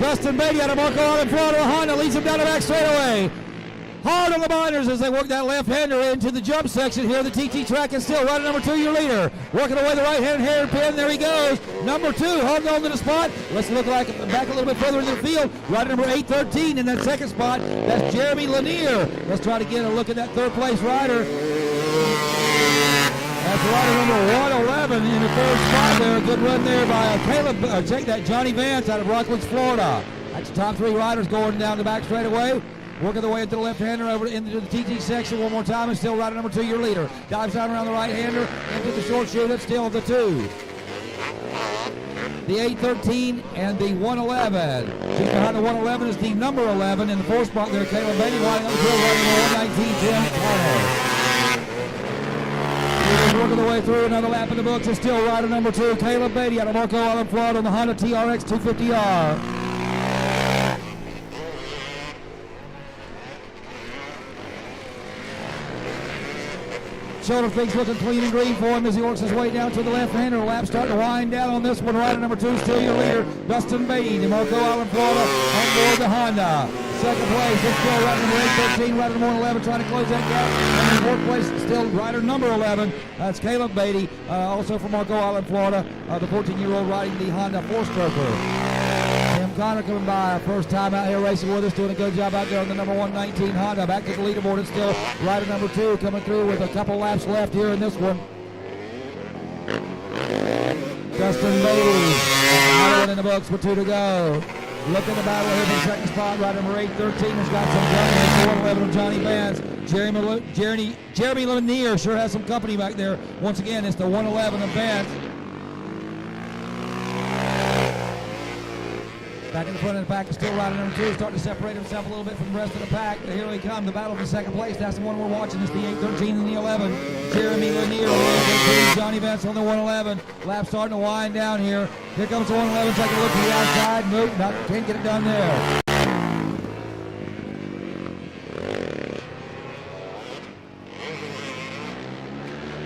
Dustin Beatty out of Ocala in Florida. Honda leads him down the back straightaway. Hard on the binders as they work that left-hander into the jump section here. The TT track is still rider number 2, your leader. Working away the right-hand hairpin. There he goes. Number 2, holding on to the spot. Let's look like back a little bit further into the field. Rider number 813 in that second spot. That's Jeremy Lanier. Let's try to get a look at that third-place rider. That's rider number 111 in the third spot there. A good run there by take that, Johnny Vance out of Rockledge, Florida. That's the top 3 riders going down the back straightaway. Working the way into the left-hander over into the TT section one more time, and still rider number 2, your leader. Dives down around the right-hander into the short shoe. That's still the 2. The 813 and the 111. Just behind the 111 is the number 11 in the 4th spot there. Caleb Beatty riding up the field, riding number 119, Tim Carter. Working the way through another lap in the books is still rider number 2, Caleb Beatty out of Ocala, Florida on the Honda TRX 250R. Shoulder things looking clean and green for him as he works his way down to the left-hander. Lap starting to wind down on this one. Rider number 2, still your leader, Dustin Beatty, Marco Island, Florida, on board the Honda. Second place is still rider number 813, rider number 111 trying to close that gap. And in 4th place is still rider number 11. That's Caleb Beatty, also from Marco Island, Florida, the 14-year-old riding the Honda 4-stroker. Tim Connor coming by, first time out here racing with us, doing a good job out there on the number 119 Honda. Back to the leaderboard, it's still rider number 2 coming through with a couple laps left here in this one. Dustin Beatty, another one in the books with 2 to go. Look at the battle here for the second spot. Rider number 813 has got some company. 111 of Johnny Vance. Jeremy Lanier sure has some company back there. Once again, it's the 111 of Vance. Back in the front of the pack is still rider number 2, starting to separate himself a little bit from the rest of the pack. Here he comes, the battle for second place. That's the one we're watching. It's the 813 and the 11. Jeremy Lanier, 813, Johnny Vance on the 111. Lap starting to wind down here. Here comes the 111, taking a look to the outside. Nope, can't get it done there.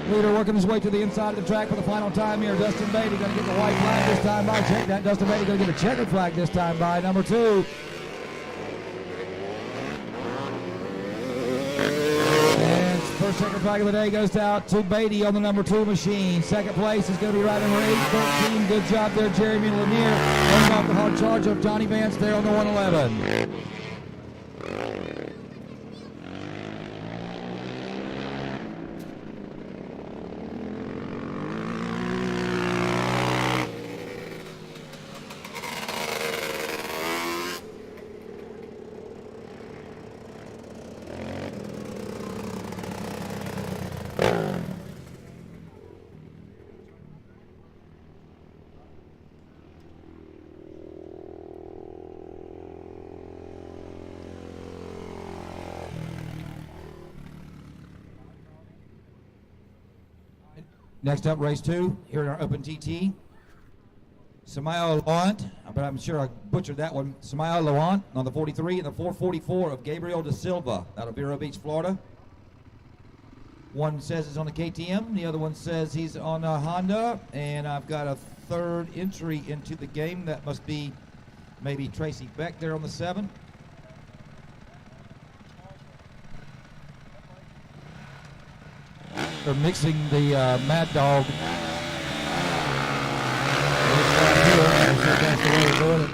Leader working his way to the inside of the track for the final time here. Dustin Beatty going to get the white flag this time by. Check that. Dustin Beatty going to get a checkered flag this time by number 2. And first checkered flag of the day goes out to Beatty on the number 2 machine. Second place is going to be rider number 813. Good job there, Jeremy Lanier. Holding off the hard charge of Johnny Vance there on the 111. Next up, race 2, here in our Open TT. Samayo Lawant, but I'm sure I butchered that one. Samayo Lawant on the 43 and the 444 of Gabriel Da Silva out of Vero Beach, Florida. One says it's on the KTM, the other one says he's on a Honda, and I've got a third entry into the game. That must be maybe Tracy Beck there on the 7. They're mixing the Mad Dog. That's the way they're doing it.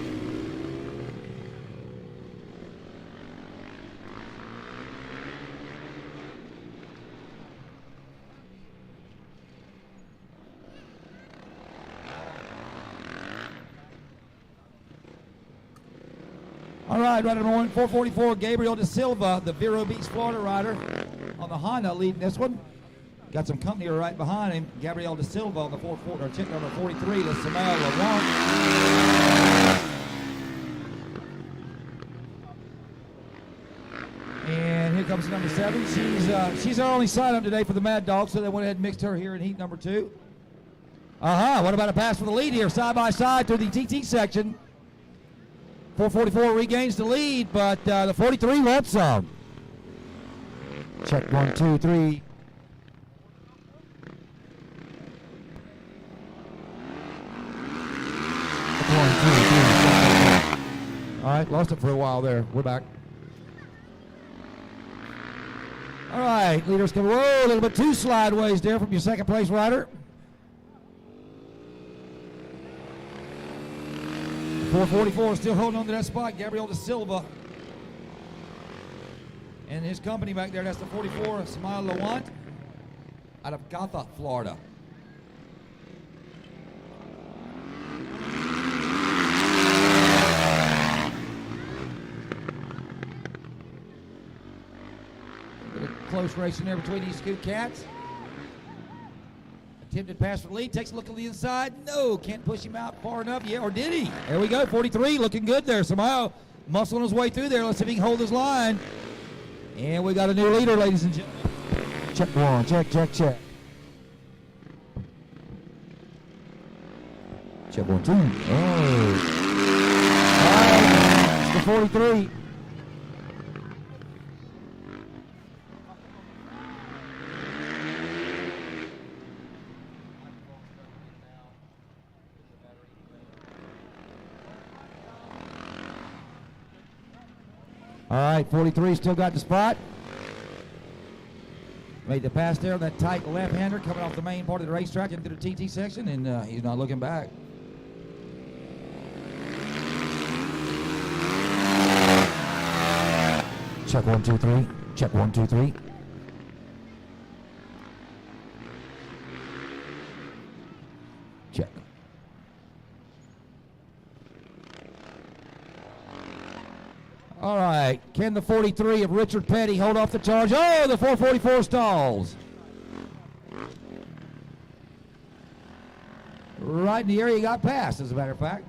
All right, rider number 444, Gabriel Da Silva, the Vero Beach, Florida rider on the Honda leading this one. Got some company right behind him. Gabriel Da Silva on the 440, or check number 43, the Samuel Lamont. And here comes number 7. She's our only sign-up today for the Mad Dog, so they went ahead and mixed her here in heat number 2. What about a pass for the lead here, side by side through the TT section. 444 regains the lead, but the 43 wants some. Check 1, 2, 3. right, lost it for a while there. We're back. All right, leaders coming. Whoa, a little bit too slideways there from your second place rider. 444 still holding on to that spot. Gabriel Da Silva. And his company back there, that's the 44, Smile Lawant, out of Gotha, Florida. Close racing there between these two cats. Attempted pass for the lead, takes a look at the inside. No, can't push him out far enough. Yeah, or did he? There we go, 43, looking good there. Somehow muscling his way through there. Let's see if he can hold his line. And we got a new leader, ladies and gentlemen. Check one, check, check, check. Check 1, 2. Oh. It's the 43. All right, 43 still got the spot. Made the pass there on that tight left-hander coming off the main part of the racetrack into the TT section, and he's not looking back. Check 1, 2, 3. Check 1, 2, 3. Check. All right, can the 43 of Richard Petty hold off the charge? Oh, the 444 stalls. Right in the area he got past, as a matter of fact.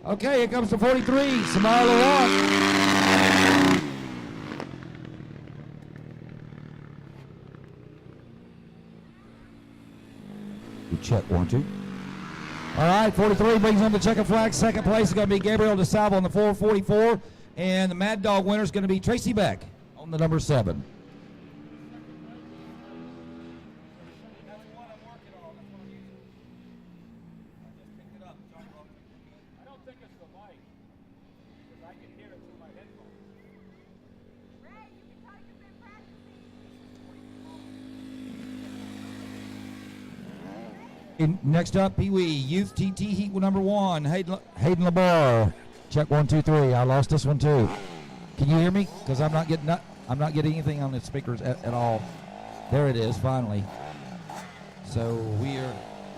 Okay, here comes the 43, Samara Laurent. Check 1, 2. All right, 43 brings on the checkered flag. Second place is going to be Gabriel Da Silva on the 444. And the Mad Dog winner is going to be Tracy Beck on the number 7. That's the one I'm working on. That's what I'm using. I just picked it up. I don't think it's the mic, because I can hear it through my headphones. Ray, you can tell you've been practicing. Next up, Peewee Youth TT Heat number 1, Hayden LaBar. Check 1, 2, 3. I lost this one too. Can you hear me? Because I'm not getting anything on the speakers at all. There it is, finally. So we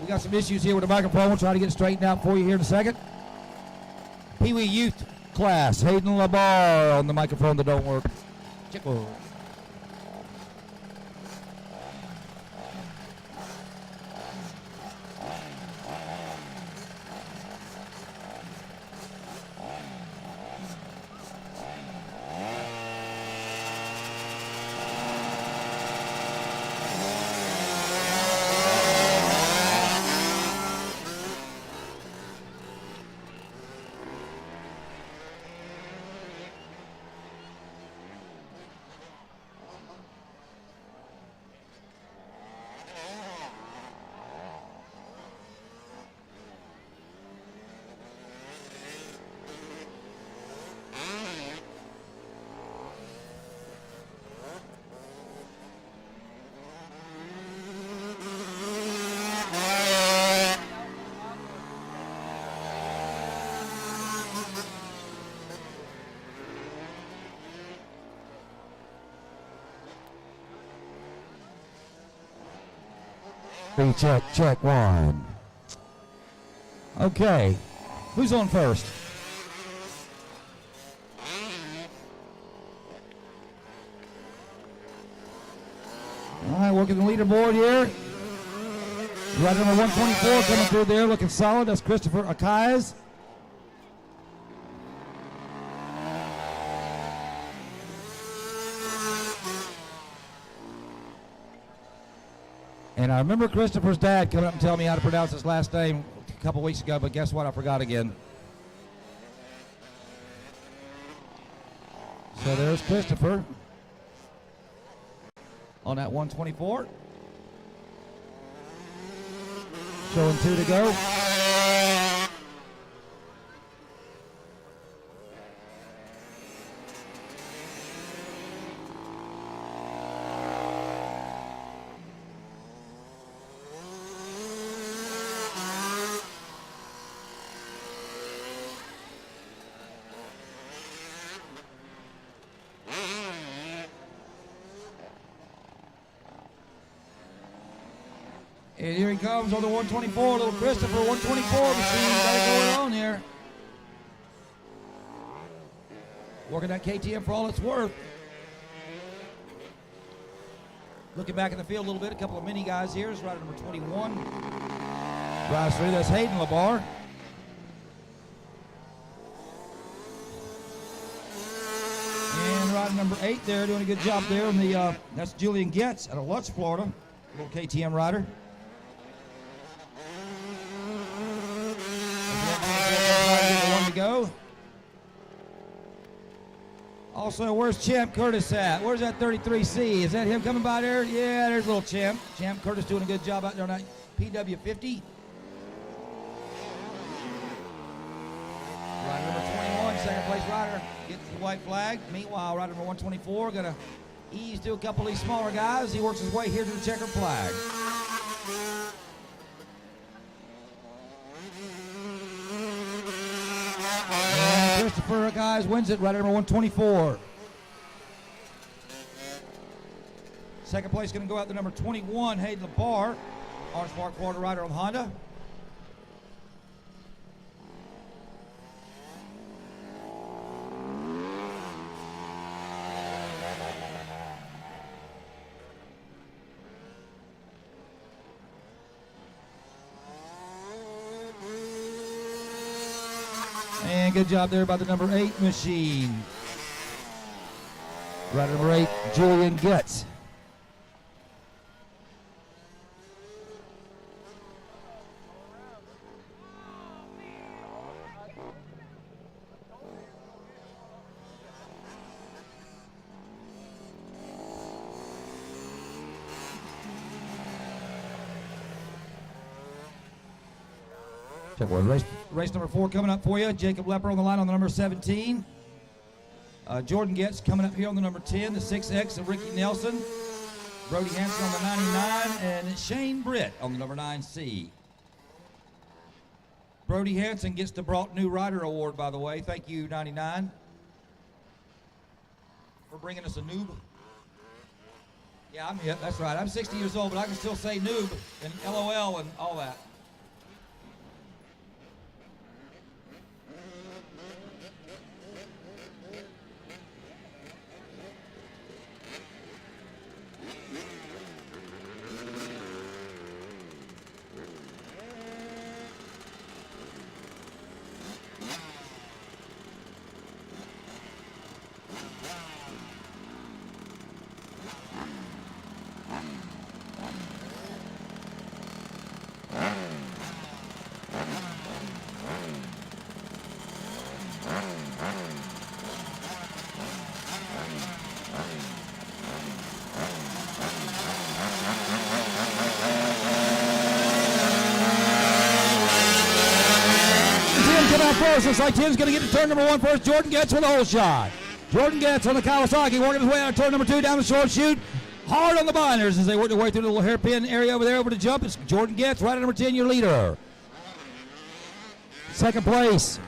got some issues here with the microphone. We'll try to get it straightened out for you here in a second. Peewee Youth class, Hayden LaBar on the microphone that don't work. Check 1. Check 1. Okay, who's on first? All right, working the leaderboard here. Rider number 124 coming through there, looking solid. That's Christopher Akaiz. And I remember Christopher's dad coming up and telling me how to pronounce his last name a couple weeks ago, but guess what? I forgot again. So there's Christopher on that 124. Showing 2 to go. And here he comes on the 124, little Christopher 124 machine. Got it going on here. Working that KTM for all it's worth. Looking back in the field a little bit, a couple of mini guys here. Is rider number 21. Drives through, that's Hayden LaBar. And rider number 8 there, doing a good job there. On the that's Julian Getz out of Lutz, Florida. Little KTM rider. One to go. Also, where's Champ Curtis at? Where's that 33C? Is that him coming by there? Yeah, there's little Champ. Champ Curtis doing a good job out there on that PW50. Rider number 21, second place rider, gets the white flag. Meanwhile, rider number 124 gonna ease to a couple of these smaller guys. He works his way here to the checkered flag. And Christopher, guys, wins it, rider number 124. Second place gonna go out to number 21, Hayden LaBar, Orange Park, Florida rider on Honda. And good job there by the number 8 machine. Rider number 8, Julian Getz. Check one. Race number 4 coming up for you. Jacob Lepper on the line on the number 17. Jordan Getz coming up here on the number 10, the 6X of Ricky Nelson. Brody Hansen on the 99, and Shane Britt on the number 9C. Brody Hansen gets the Brought New Rider Award, by the way. Thank you, 99, for bringing us a noob. Yeah, I'm hip. That's right. I'm 60 years old, but I can still say noob and LOL and all that. Looks like Tim's going to get to turn number 1 first. Jordan Getz with a hole shot. Jordan Getz on the Kawasaki, working his way out of turn number 2 down the short chute. Hard on the binders as they work their way through the little hairpin area over there over to jump. It's Jordan Getz, right at number 10, your leader. Second place,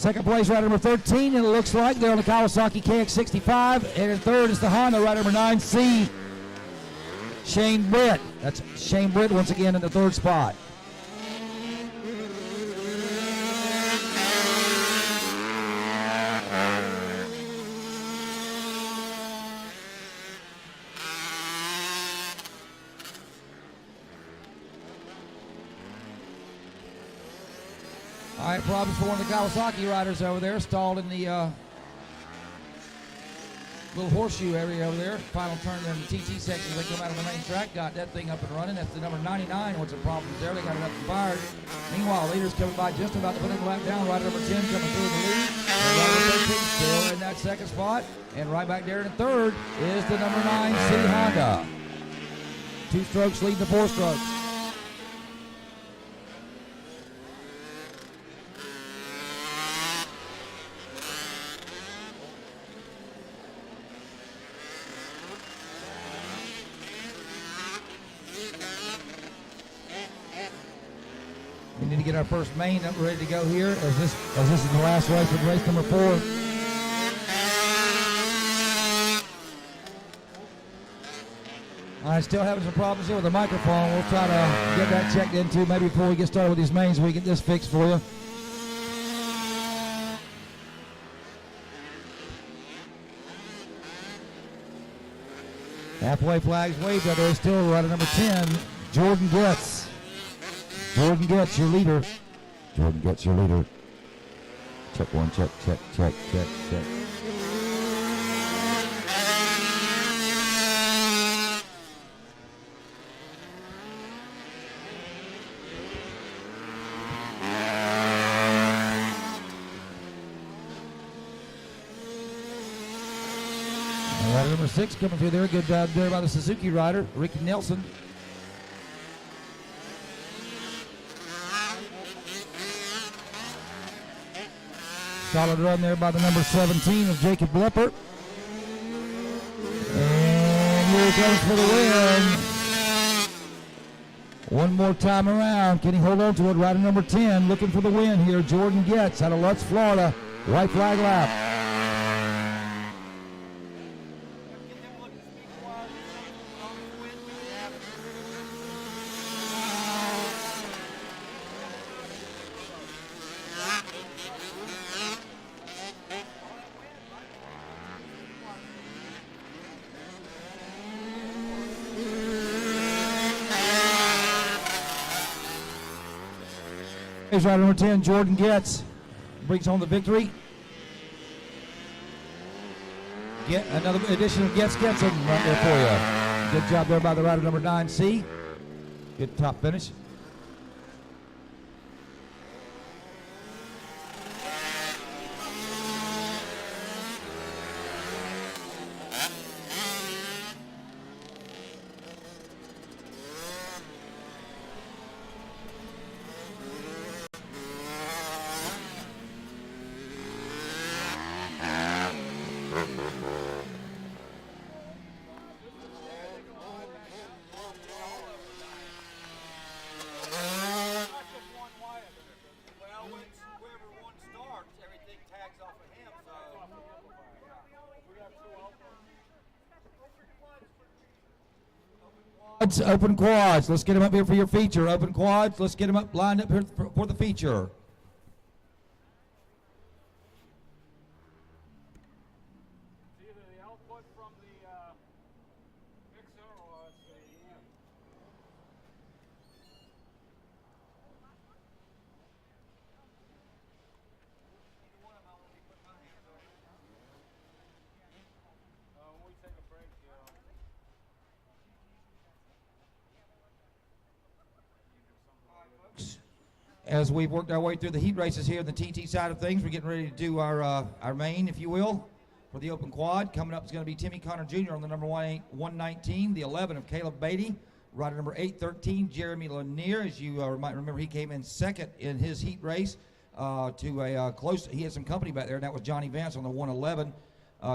right at number 13, and it looks like they're on the Kawasaki KX65. And in third is the Honda, right at number 9C, Shane Britt. That's Shane Britt once again in the third spot. All right, problems for one of the Kawasaki riders over there, stalled in the little horseshoe area over there. Final turn there in the TT section as they come out of the main track. Got that thing up and running. That's the number 99. What's the problems there? They got it up and fired. Meanwhile, leaders coming by just about to put in the lap down. Rider number 10 coming through the lead. And rider 13 still in that second spot. And right back there in third is the number 9C Honda. 2 strokes leading the 4 strokes. We need to get our first main up ready to go here as this is the last race of race number 4. I'm still having some problems here with the microphone. We'll try to get that checked into maybe before we get started with these mains. We get this fixed for you. Halfway flags waved out there. Still rider number 10, Jordan Getz. Jordan Getz, your leader. Jordan Getz, your leader. Check one, check. Rider number 6 coming through there. Good job there by the Suzuki rider, Ricky Nelson. Solid run there by the number 17 of Jacob Lepper. And here he comes for the win. One more time around. Can he hold on to it? Rider number 10 looking for the win here. Jordan Getz out of Lutz, Florida. White flag lap. Here's rider number 10, Jordan Getz, brings home the victory. Get another edition of Getz Getz right there for you. Good job there by the rider number 9C. Good top finish. Open quads. Let's get them up here for your feature. Open quads. Let's get them up lined up here for the feature. It's either the output from the mixer or it's the amp. When we take a break, As we've worked our way through the heat races here in the TT side of things, we're getting ready to do our main, if you will, for the open quad. Coming up is going to be Timmy Connor Jr. on the number 119, the 11 of Caleb Beatty. Rider number 813, Jeremy Lanier. As you might remember, he came in second in his heat race to a close. He had some company back there, and that was Johnny Vance on the 111.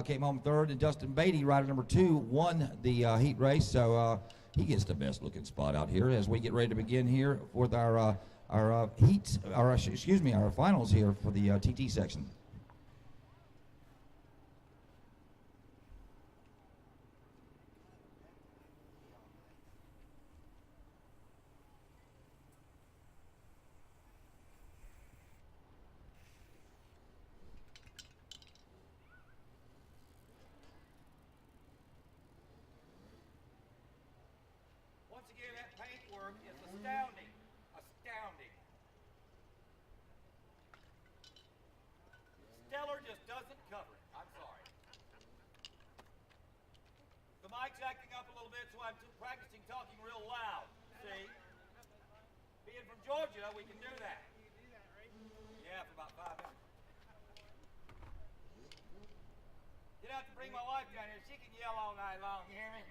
Came home third, and Dustin Beatty, rider number 2, won the heat race. So he gets the best looking spot out here as we get ready to begin here with our finals here for the TT section. once again, that paintwork is astounding. Astounding. Stellar just doesn't cover it. I'm sorry. The mic's acting up a little bit, so I'm practicing talking real loud. See? Being from Georgia, we can do that. Yeah, for about 5 minutes. You'd have to bring my wife down here. She can yell all night long. You hear me?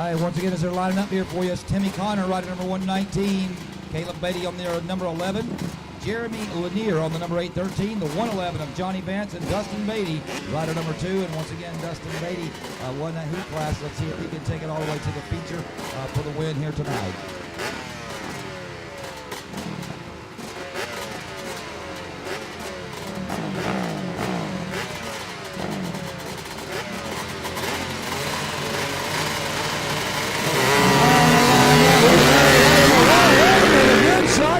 All right, once again, as they're lining up here for you, it's Timmy Connor, rider number 119. Caleb Beatty on the number 11. Jeremy Lanier on the number 813, the 111 of Johnny Vance, and Dustin Beatty, rider number 2. And once again, Dustin Beatty won that heat class. Let's see if he can take it all the way to the feature for the win here tonight.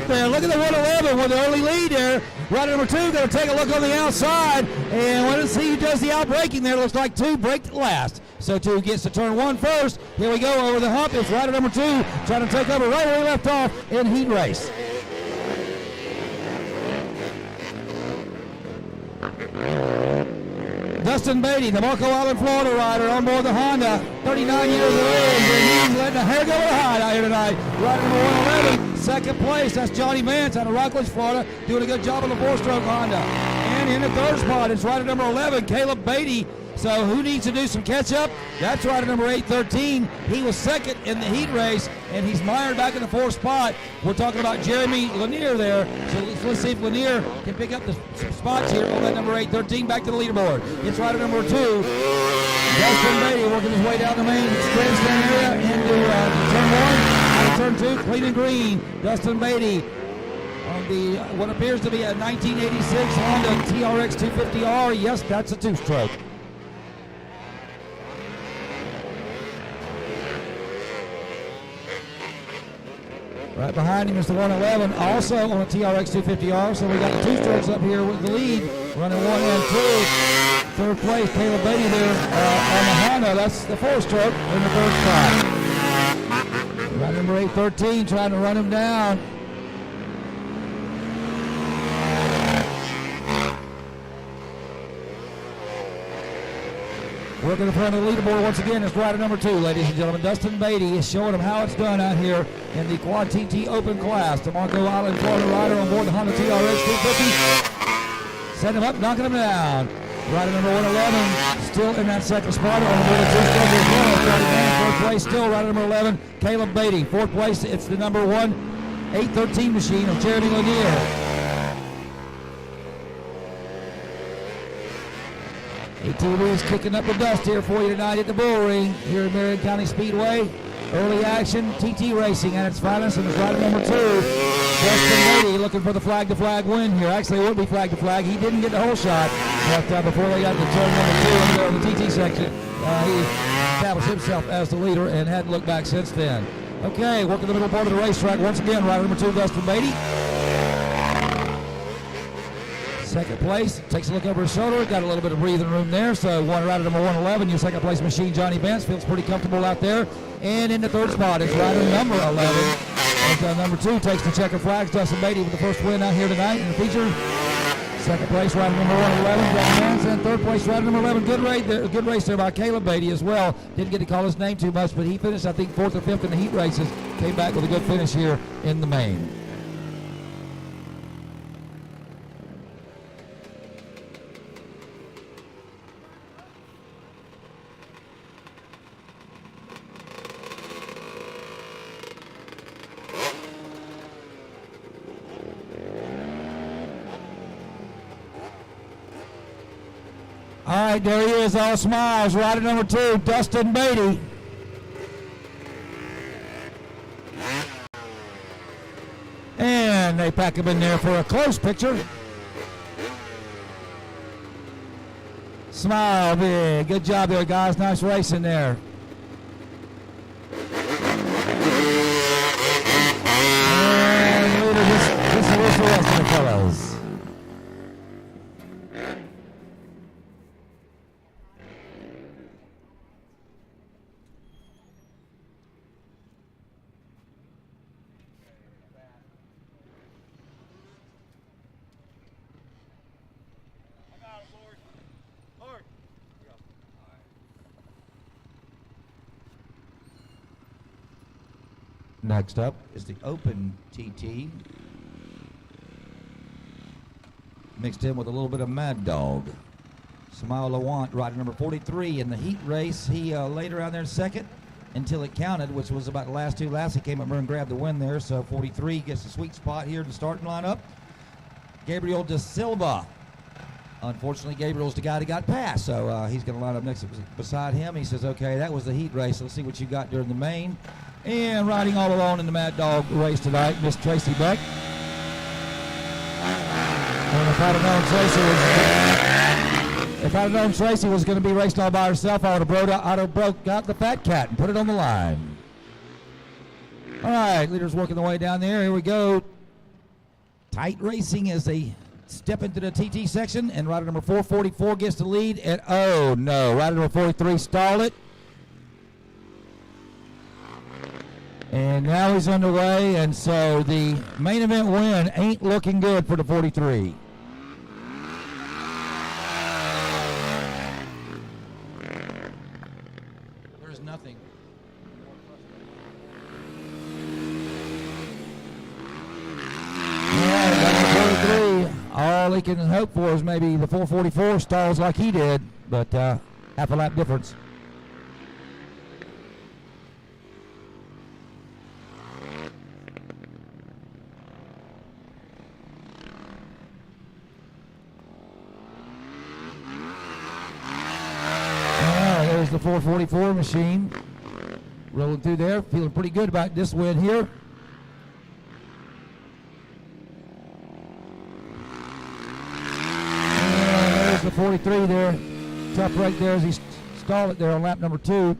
There. Look at the 111 with the early lead there. Rider number 2 going to take a look on the outside, and let's see who does the outbraking there. Looks like 2 braked last. So 2 gets to turn 1 first. Here we go over the hump. It's rider number 2 trying to take over right where he left off in heat race. Dustin Beatty, the Marco Island, Florida rider on board the Honda, 39 years of age, and he's letting the hair go high out here tonight. Rider number 111, second place, that's Johnny Vance out of Rockledge, Florida, doing a good job on the 4-stroke Honda. And in the third spot, it's rider number 11, Caleb Beatty. So who needs to do some catch-up? That's rider number 813. He was second in the heat race, and he's mired back in the 4th spot. We're talking about Jeremy Lanier there. So let's see if Lanier can pick up some spots here on that number 813. Back to the leaderboard. It's rider number 2. Dustin Beatty working his way down the main grandstand area into turn 1. Out of turn 2, clean and green. Dustin Beatty on the what appears to be a 1986 Honda TRX 250R. Yes, that's a 2-stroke. Right behind him is the 111, also on a TRX 250R. So we got the 2 strokes up here with the lead, running 1 and 2. Third place, Caleb Beatty there on the Honda. That's the 4-stroke in the 3rd spot. Right number 813 trying to run him down. Working in front of the leaderboard once again is rider number 2, ladies and gentlemen. Dustin Beatty is showing them how it's done out here in the Quad TT Open class. The Marco Island, Florida rider on board the Honda TRX 250. Setting him up, knocking him down. Rider number 111 still in that 2nd spot on board the 2-stroke as well. 3rd place still, rider number 11, Caleb Beatty. 4th place, it's the number 1, 813 machine of Jeremy Lanier. ATV is kicking up the dust here for you tonight at the Bullring here at Marion County Speedway. Early action, TT racing at its finest, and it's rider number 2, Dustin Beatty, looking for the flag-to-flag win here. Actually, it would be flag-to-flag. He didn't get the whole shot, but before they got to turn number 2 in the TT section, he established himself as the leader and hadn't looked back since then. Okay, working the middle part of the racetrack once again, rider number 2, Dustin Beatty. 2nd place, takes a look over his shoulder, got a little bit of breathing room there, so rider number 111, your 2nd place machine, Johnny Vance, feels pretty comfortable out there. And in the 3rd spot is rider number 11. As number 2 takes the checkered flags, Dustin Beatty with the first win out here tonight in the feature. 2nd place, rider number 111, Johnny Vance, and 3rd place, rider number 11. Good race there by Caleb Beatty as well. Didn't get to call his name too much, but he finished, I think, 4th or 5th in the heat races. Came back with a good finish here in the main. All right, there he is, all smiles. Rider number 2, Dustin Beatty. And they pack him in there for a close picture. Smile big. Good job there, guys. Nice racing there. And leader just the rest of the fellows. Next up is the Open TT, mixed in with a little bit of Mad Dog. Smile Lawant, rider number 43 in the heat race. He laid around there in 2nd. until it counted, which was about the last two laps. He came up there and grabbed the win there. So 43 gets the sweet spot here in the starting lineup. Gabriel De Silva. Unfortunately, Gabriel's the guy that got passed, so he's going to line up next beside him. He says, okay, that was the heat race. Let's see what you got during the main. And riding all alone in the Mad Dog race tonight, Miss Tracy Beck. And if I'd have known Tracy was going to be raced all by herself, I'd have got the Fat Cat and put it on the line. All right, leaders working their way down there. Here we go. Tight racing as they step into the TT section, and rider number 444 gets the lead, and oh no, rider number 43 stalled it. And now he's underway, and so the main event win ain't looking good for the 43. There's nothing. All he can hope for is maybe the 444 stalls like he did, but half a lap difference. There's the 444 machine rolling through there, feeling pretty good about this win here. The 43 there, tough right there as he stalled it there on lap number 2.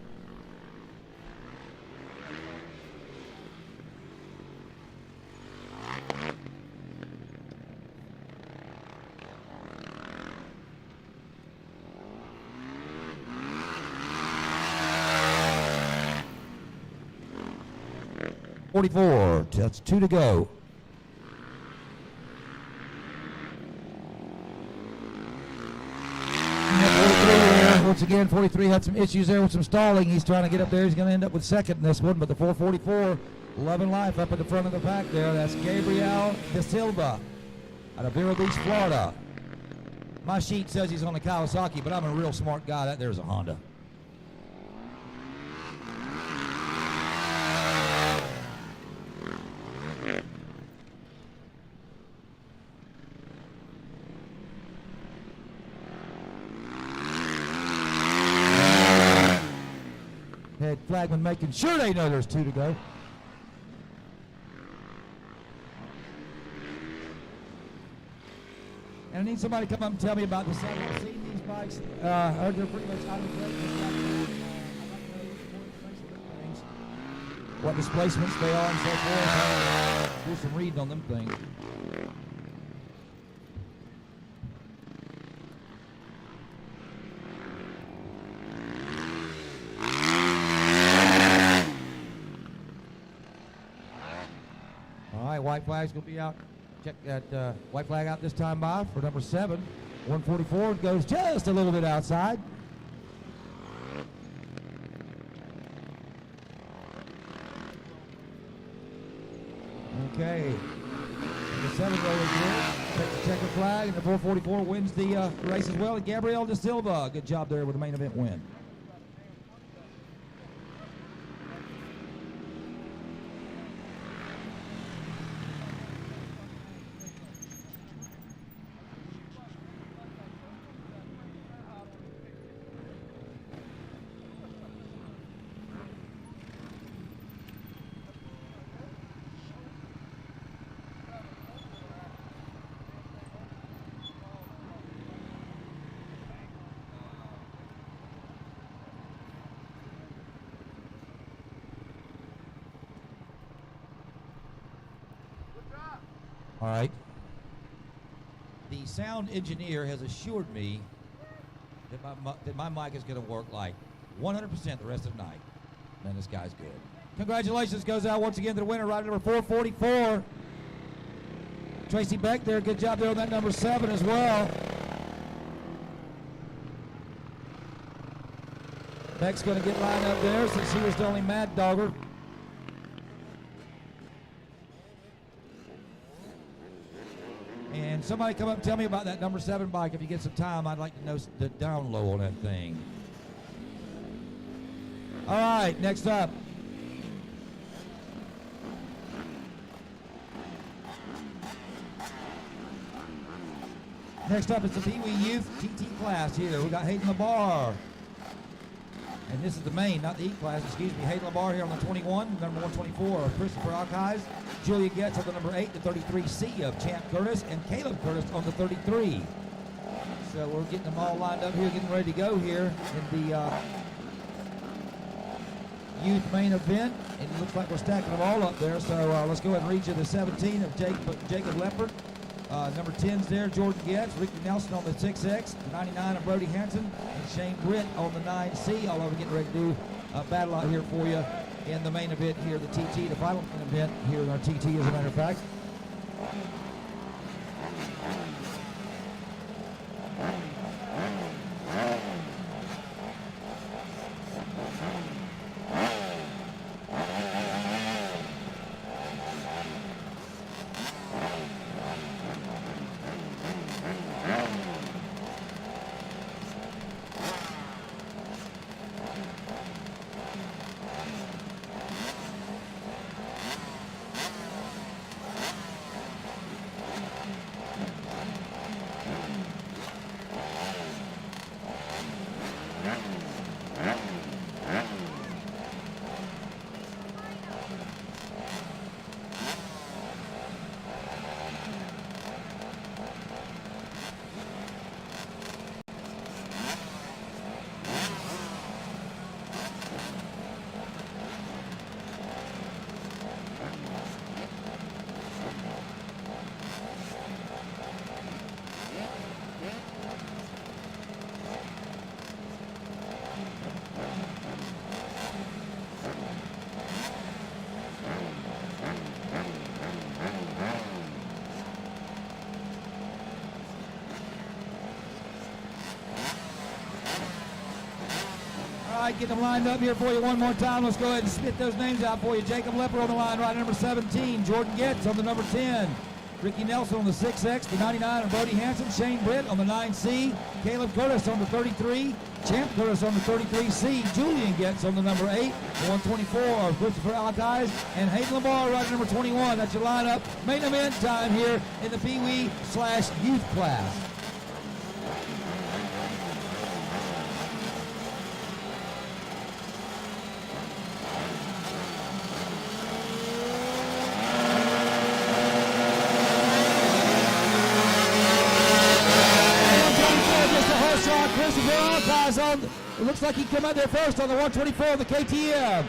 .44, that's 2 to go. Once again, 43 had some issues there with some stalling. He's trying to get up there. He's going to end up with second in this one, but the 444 loving life up at the front of the pack there. That's Gabriel De Silva out of Vero Beach, Florida. My sheet says he's on the Kawasaki, but I'm a real smart guy. That there's a Honda. Head flagman making sure they know there's 2 to go. And I need somebody to come up and tell me about this. I've seen these bikes. I heard they're pretty much out of the what displacements they are and so forth. Do some reading on them things. White flag's going to be out. Check that white flag out this time by for number 7. 144 goes just a little bit outside. Okay. The 7 rolling good. Check the checker flag, and the 444 wins the race as well. And Gabriel De Silva, good job there with the main event win. All right. The sound engineer has assured me that my mic is going to work like 100% the rest of the night. Man, this guy's good. Congratulations goes out once again to the winner, rider number 444. Tracy Beck there, good job there on that number 7 as well. Beck's going to get lined up there since he was the only Mad Dogger. And somebody come up and tell me about that number 7 bike if you get some time. I'd like to know the down low on that thing. All right, next up. Next up is the Peewee Youth TT class here. We got Hayden LaBar. And this is the main, not the E class, excuse me. Hayden LaBar here on the 21, number 124, Christopher Ocala. Julia Getz on the number 8, the 33C of Champ Curtis, and Caleb Curtis on the 33. So we're getting them all lined up here, getting ready to go here in the youth main event. And it looks like we're stacking them all up there. So let's go ahead and read you the 17 of Jacob Leopard. Number 10's there, Jordan Getz, Ricky Nelson on the 6X, the 99 of Brody Hanson, and Shane Britt on the 9C. All over getting ready to do a battle out here for you in the main event here, the TT, the final main event here in our TT, as a matter of fact. All right, get them lined up here for you one more time. Let's go ahead and spit those names out for you. Jacob Leopard on the line, rider number 17. Jordan Getz on the number 10. Ricky Nelson on the 6X, the 99 of Brody Hanson. Shane Britt on the 9C. Caleb Curtis on the 33. Champ Curtis on the 33C. Julian Getz on the number 8. The 124 of Christopher Ocala. And Hayden LaBar, rider number 21. That's your lineup. Main event time here in the Peewee/Youth class. It looks like he came out there first on the 124 of the KTM.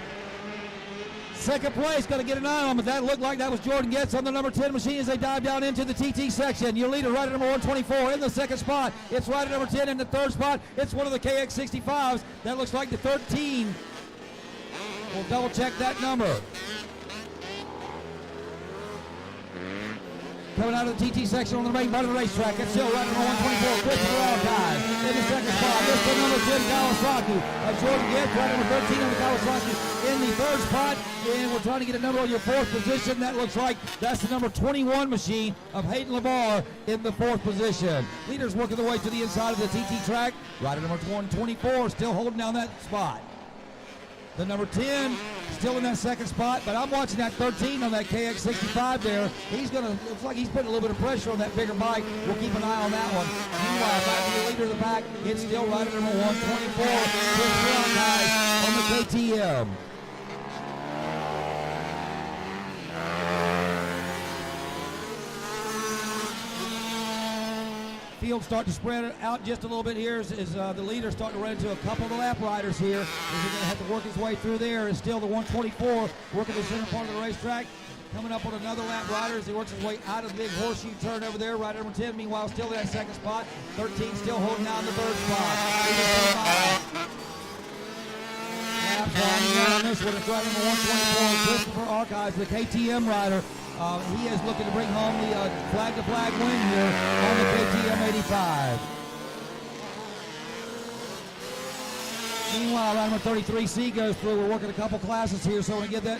Second place, got to get an eye on him, but that looked like that was Jordan Getz on the number 10 machine as they dive down into the TT section. Your leader, rider number 124 in the second spot. It's rider number 10 in the third spot. It's one of the KX65s. That looks like the 13. We'll double check that number. Coming out of the TT section on the main part of the racetrack, it's still rider number 124, Christopher Ocala in the second spot. This is number 10, Kawasaki. Jordan Getz, rider number 13 on the Kawasaki in the third spot. And we're trying to get a number on your fourth position. That looks like that's the number 21 machine of Hayden LaBar in the fourth position. Leaders working their way to the inside of the TT track. Rider number 124 still holding down that spot. The number 10 still in that second spot, but I'm watching that 13 on that KX65 there. Looks like he's putting a little bit of pressure on that bigger bike. We'll keep an eye on that one. Meanwhile, back to the leader of the pack, it's still rider number 124, Chris Brown, guys, on the KTM. Field start to spread out just a little bit here as the leader starting to run into a couple of the lap riders here. He's going to have to work his way through there. It's still the 124 working the center part of the racetrack. Coming up on another lap rider as he works his way out of the big horseshoe turn over there. Rider number 10, meanwhile, still in that second spot. 13 still holding down the third spot. Laps on this one. It's rider number 124, Christopher Ocala, the KTM rider. He is looking to bring home the flag-to-flag win here on the KTM 85. Meanwhile, rider number 33C goes through. We're working a couple classes here, so we get that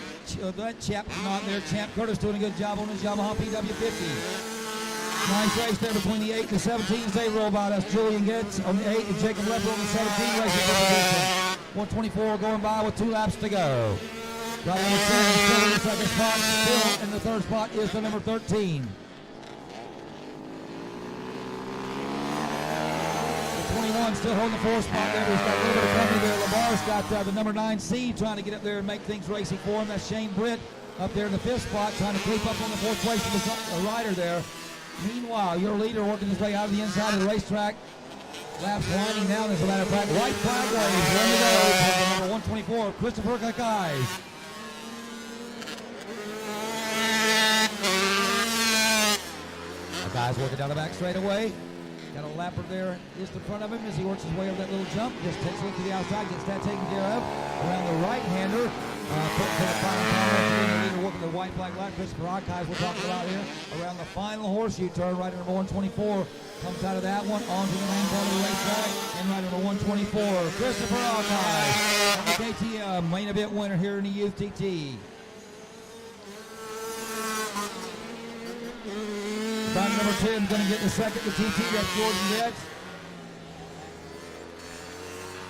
chap on there. Champ Curtis doing a good job on his Yamaha PW50. Nice race there between the 8 and the 17 as they roll by. That's Julian Getz on the 8 and Jacob Leopard on the 17 racing position. 124 going by with 2 laps to go. Right number 10 still in the second spot. Still in the third spot is the number 13. The 21 still holding the 4th spot there. He's got a little bit of company there. Lamar's got the number 9C trying to get up there and make things racy for him. That's Shane Britt up there in the 5th spot trying to creep up on the 4th place of the rider there. Meanwhile, your leader working his way out of the inside of the racetrack. Laps winding down, as a matter of fact. White flag waves. One to go for the number 124, Christopher Kakais. Kakais working down the back straightaway. Got a lapper there just in front of him as he works his way over that little jump. Just takes a look to the outside, gets that taken care of. Around the right-hander. Putting to the final corner, leader working the white flag line. Christopher Kakais we're talking about here. Around the final horseshoe turn, rider number 124 comes out of that one onto the main part of the racetrack. And rider number 124, Christopher Kakais, the KTM main event winner here in the Youth TT. Rider number 10 is going to get the second to TT. That's Jordan Getz.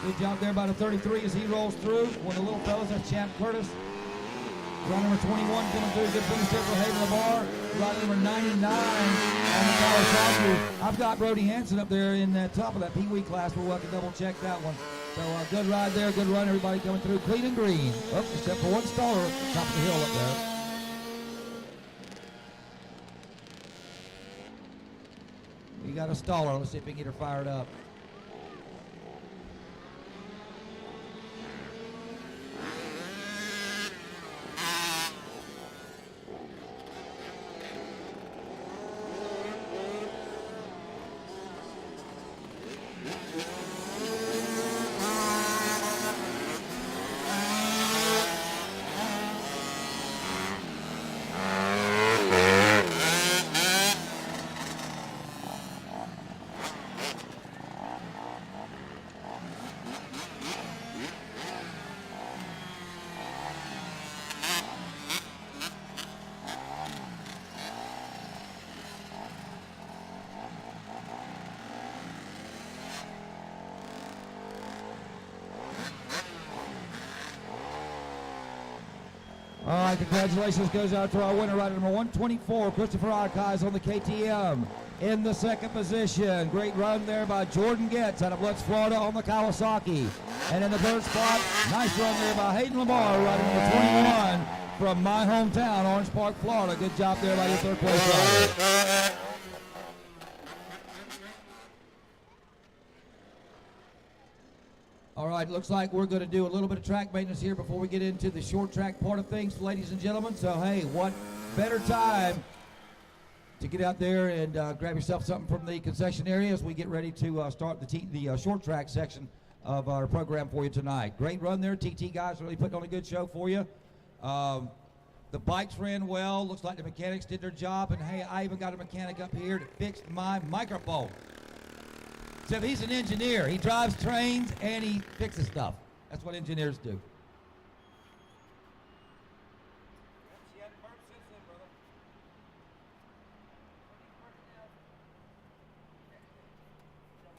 Good job there by the 33 as he rolls through. One of the little fellas, that's Champ Curtis. Rider number 21 coming through. Good finish there for Hayden Lamar. Rider number 99 on the Kawasaki. I've got Brody Hansen up there in the top of that Peewee class. We'll have to double check that one. So good ride there, good run. Everybody coming through clean and green. Oh, except for one staller at the top of the hill up there. We got a staller. Let's see if we can get her fired up. All right, congratulations goes out to our winner, rider number 124, Christopher Kakais on the KTM. In the second position, great run there by Jordan Getz out of Lutz, Florida on the Kawasaki. And in the third spot, nice run there by Hayden Lamar, rider number 21 from my hometown, Orange Park, Florida. Good job there by your third place rider. All right, looks like we're going to do a little bit of track maintenance here before we get into the short track part of things, ladies and gentlemen. So, hey, what better time to get out there and grab yourself something from the concession area as we get ready to start the short track section of our program for you tonight. Great run there. TT guys really putting on a good show for you. The bikes ran well. Looks like the mechanics did their job. And, hey, I even got a mechanic up here to fix my microphone. So he's an engineer. He drives trains and he fixes stuff. That's what engineers do. She hadn't burped since then, brother.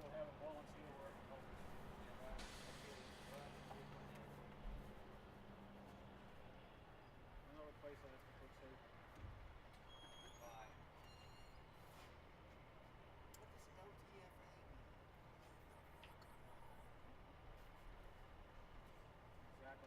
We'll have a volunteer work. Another place I have to fix it. Bye. Exactly.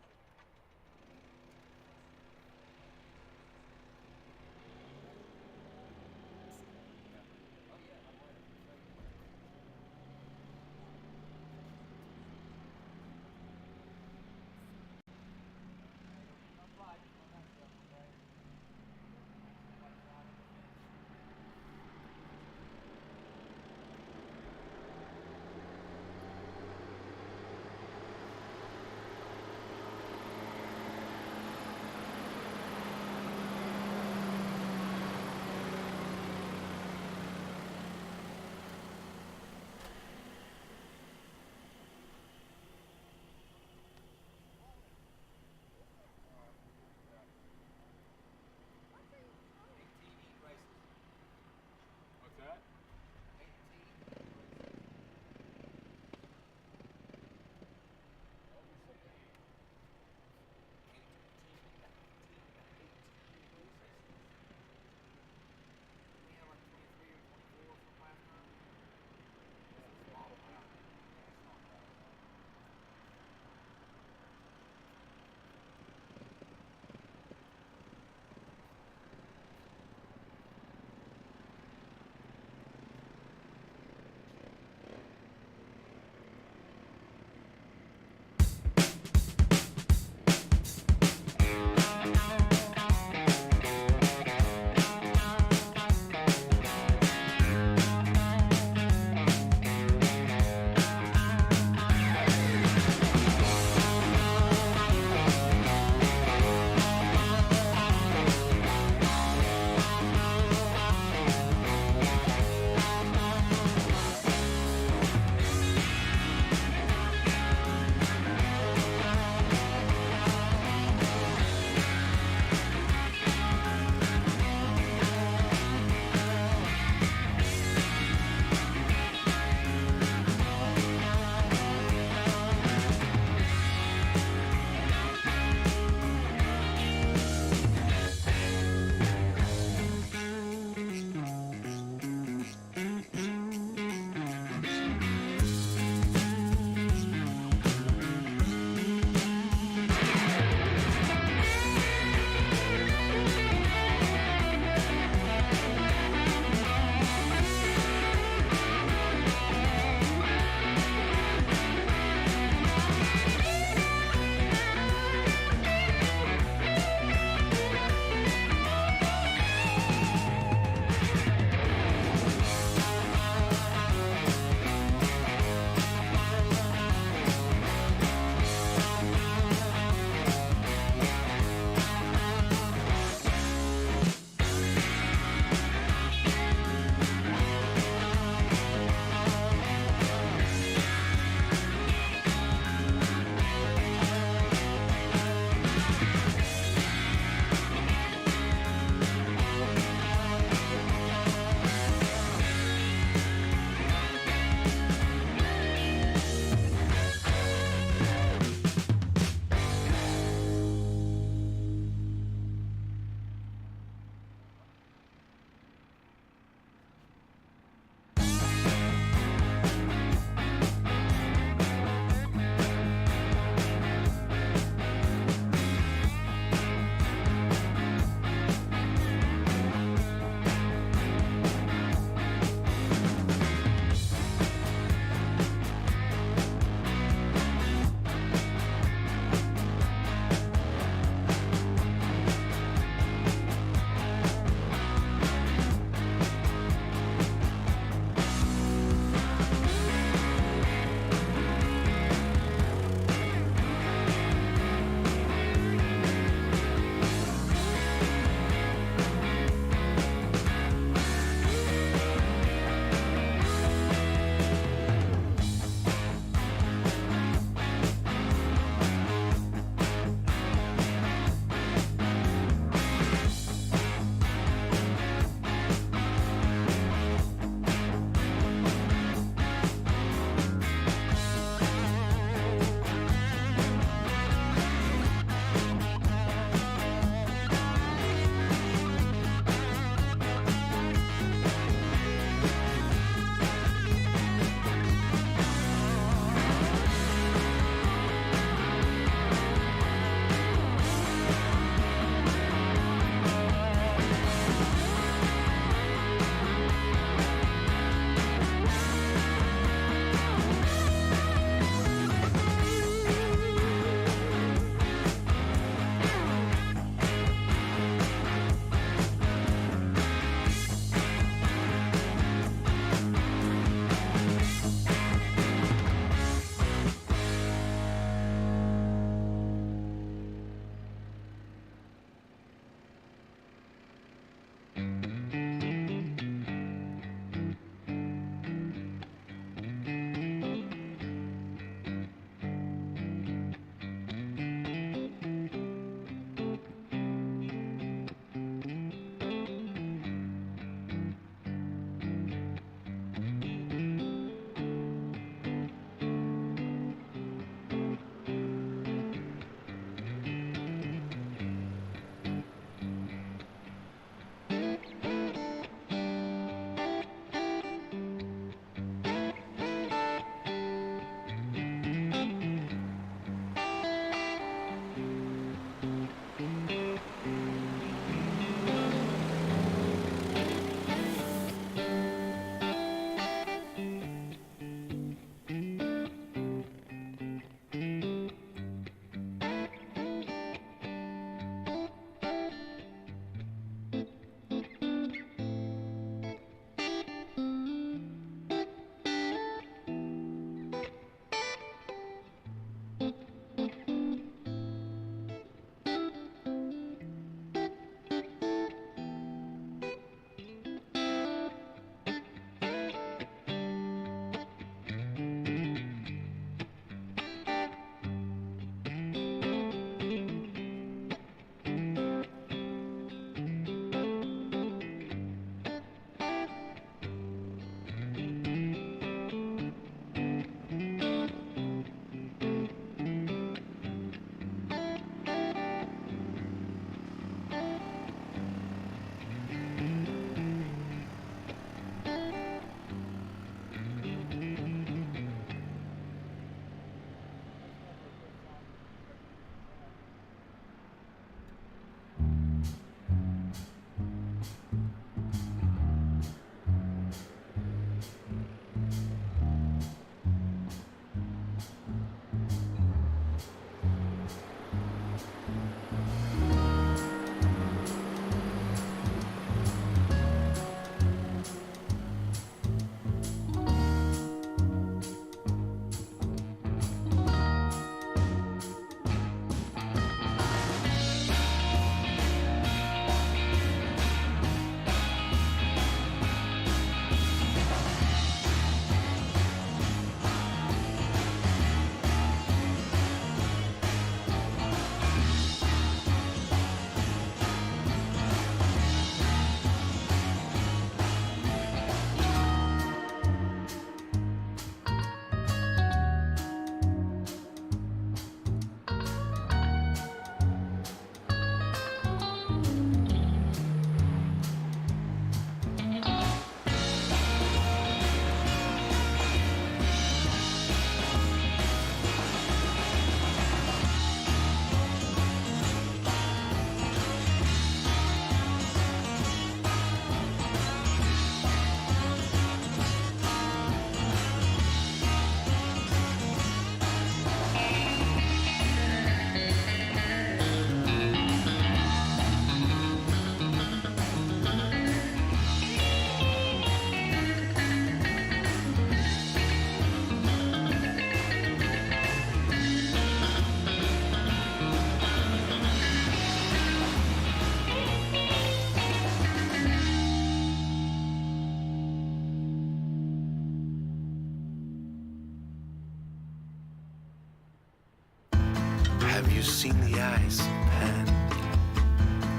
seen the eyes of pain?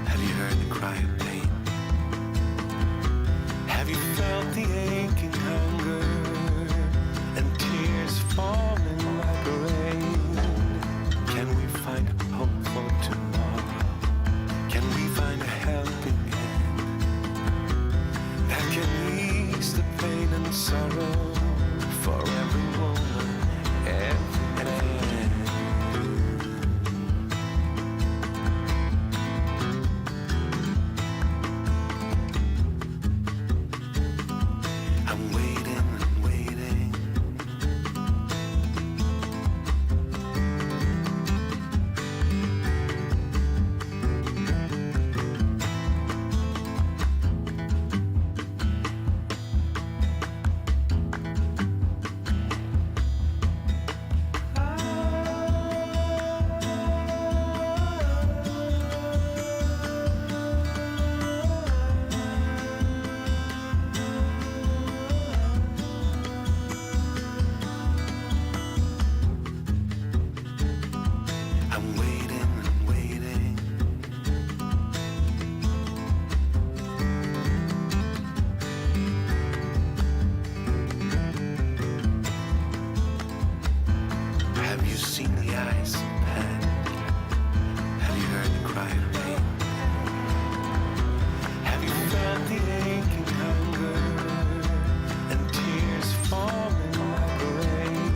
Have you heard the cry of pain? Have you felt the aching hunger and tears falling like rain? Can we find hope for tomorrow? Can we find a helping hand that can ease the pain and sorrow for every woman and man? I'm waiting and waiting. I'm waiting and waiting. Have you seen the eyes of pain? Have you heard the cry of pain? Have you felt the aching hunger and tears falling like rain?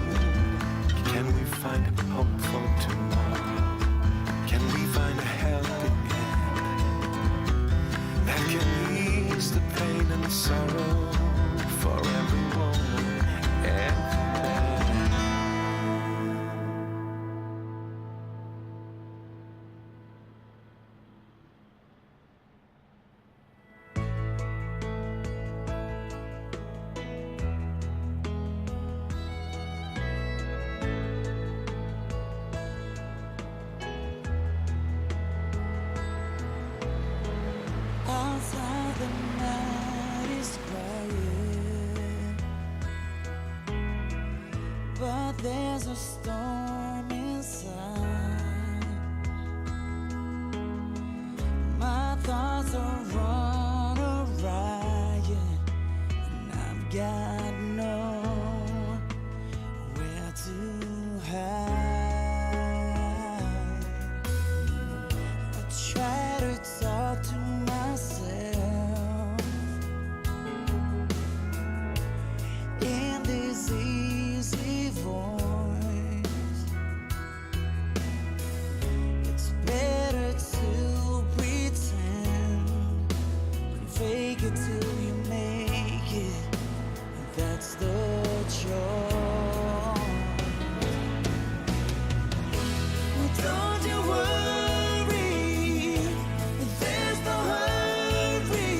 Can we find hope for tomorrow? Can we find a helping hand that can ease the pain and sorrow for every woman and man? Outside the night is quiet, but there's a storm inside. My thoughts are on a riot, and I've got nowhere to hide. I try to talk to myself in this easy voice. It's better to pretend and fake it till you make it. That's the choice. Well, don't you worry, there's no hurry.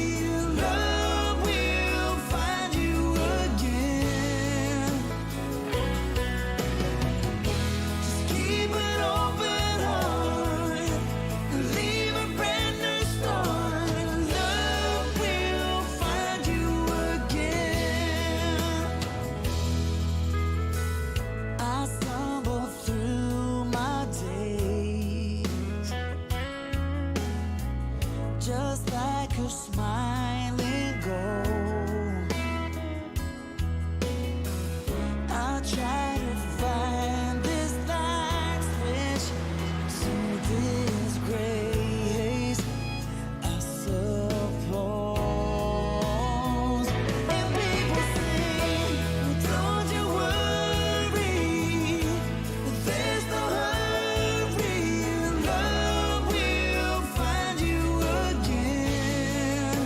Love will find you again. Just keep an open heart and leave a brand new start. Love will find you again. I stumble through my days just like a smiling gold. I try to find this light switch to this grace, I suppose. And people sing, don't you worry, there's no hurry. Love will find you again.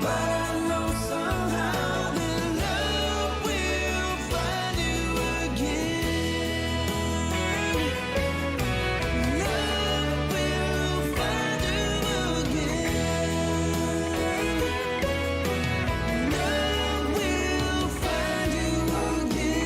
But I know somehow that love will find you again. Love will find you again. Love will find you again.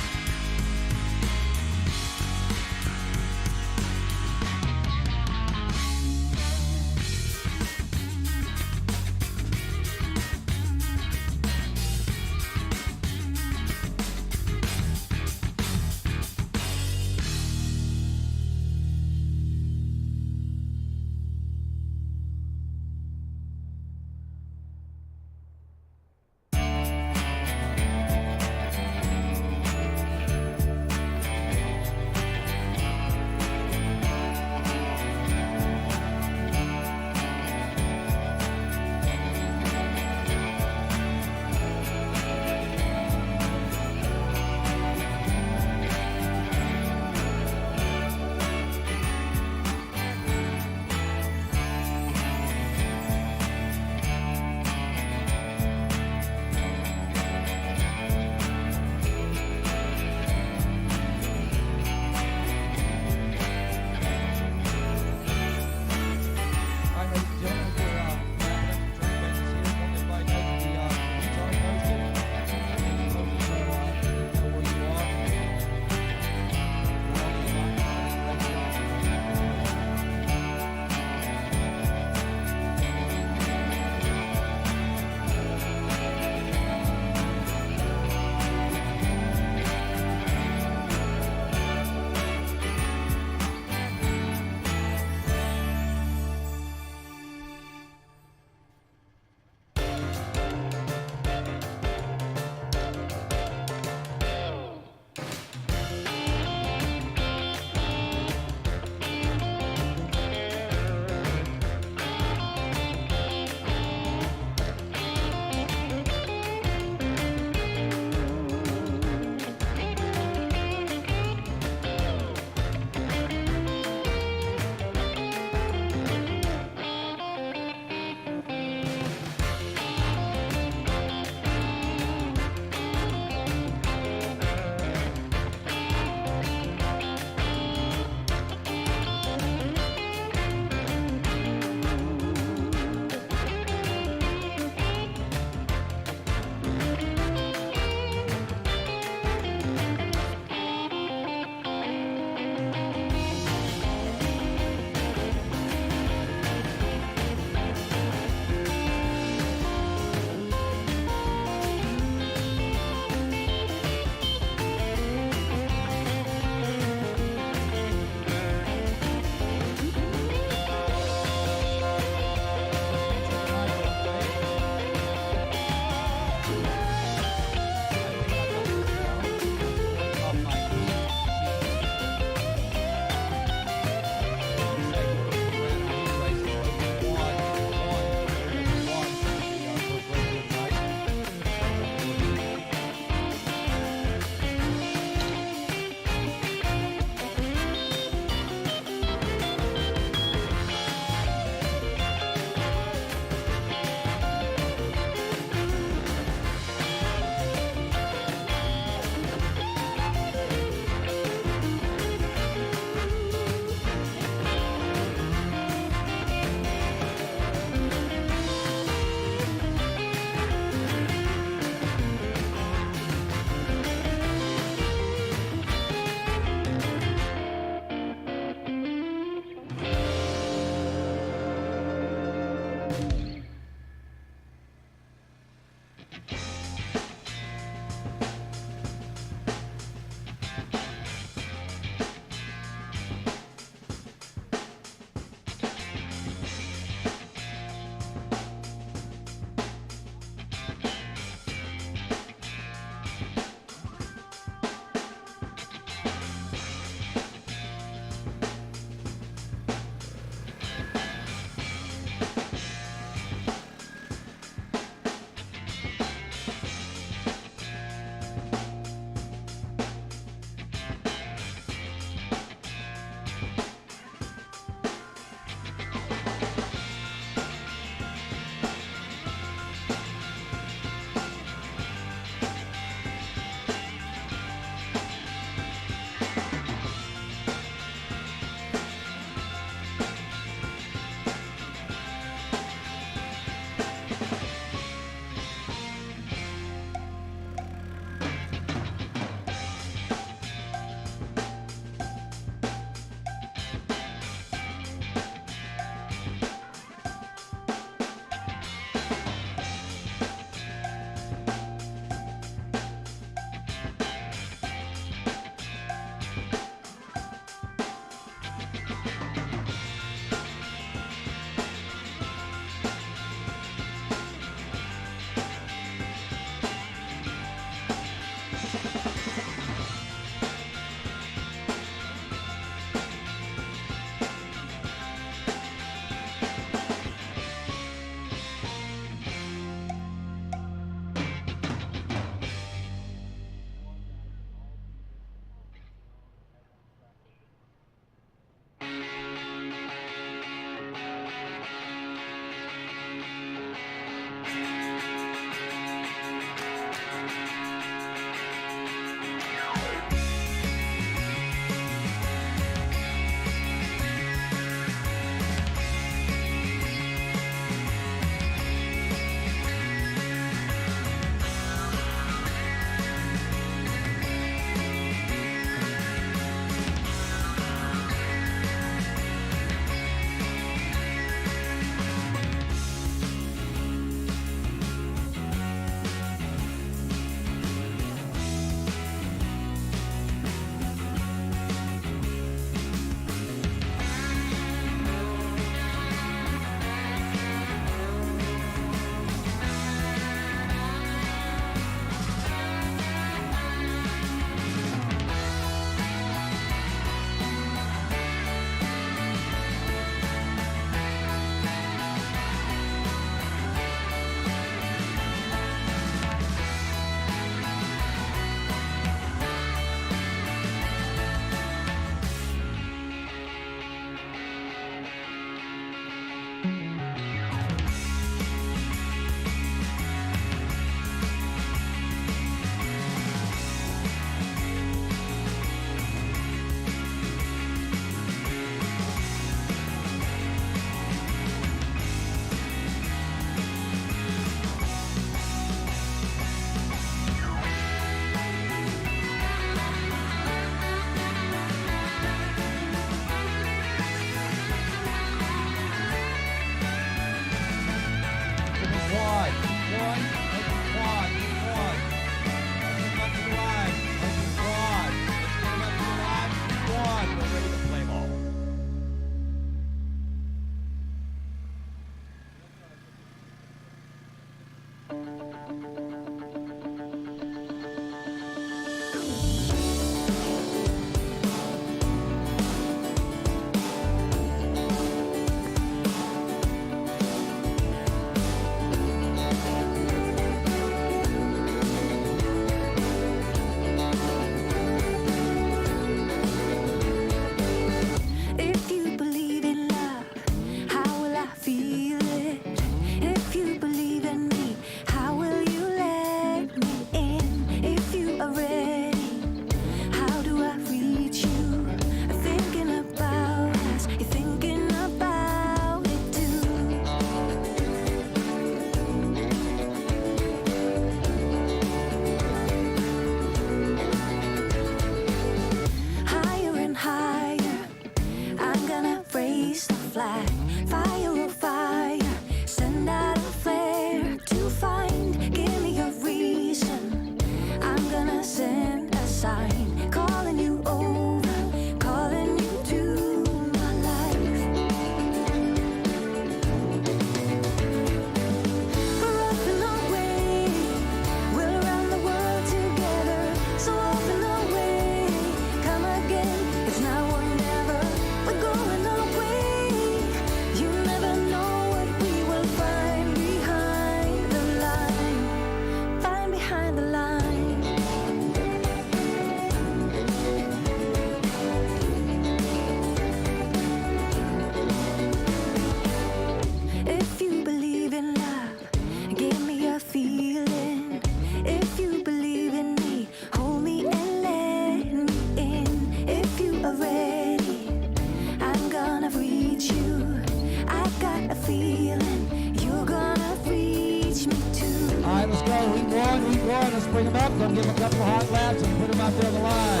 one. Let's bring him up. Gonna give him a couple of hot laps and put him out there on the line.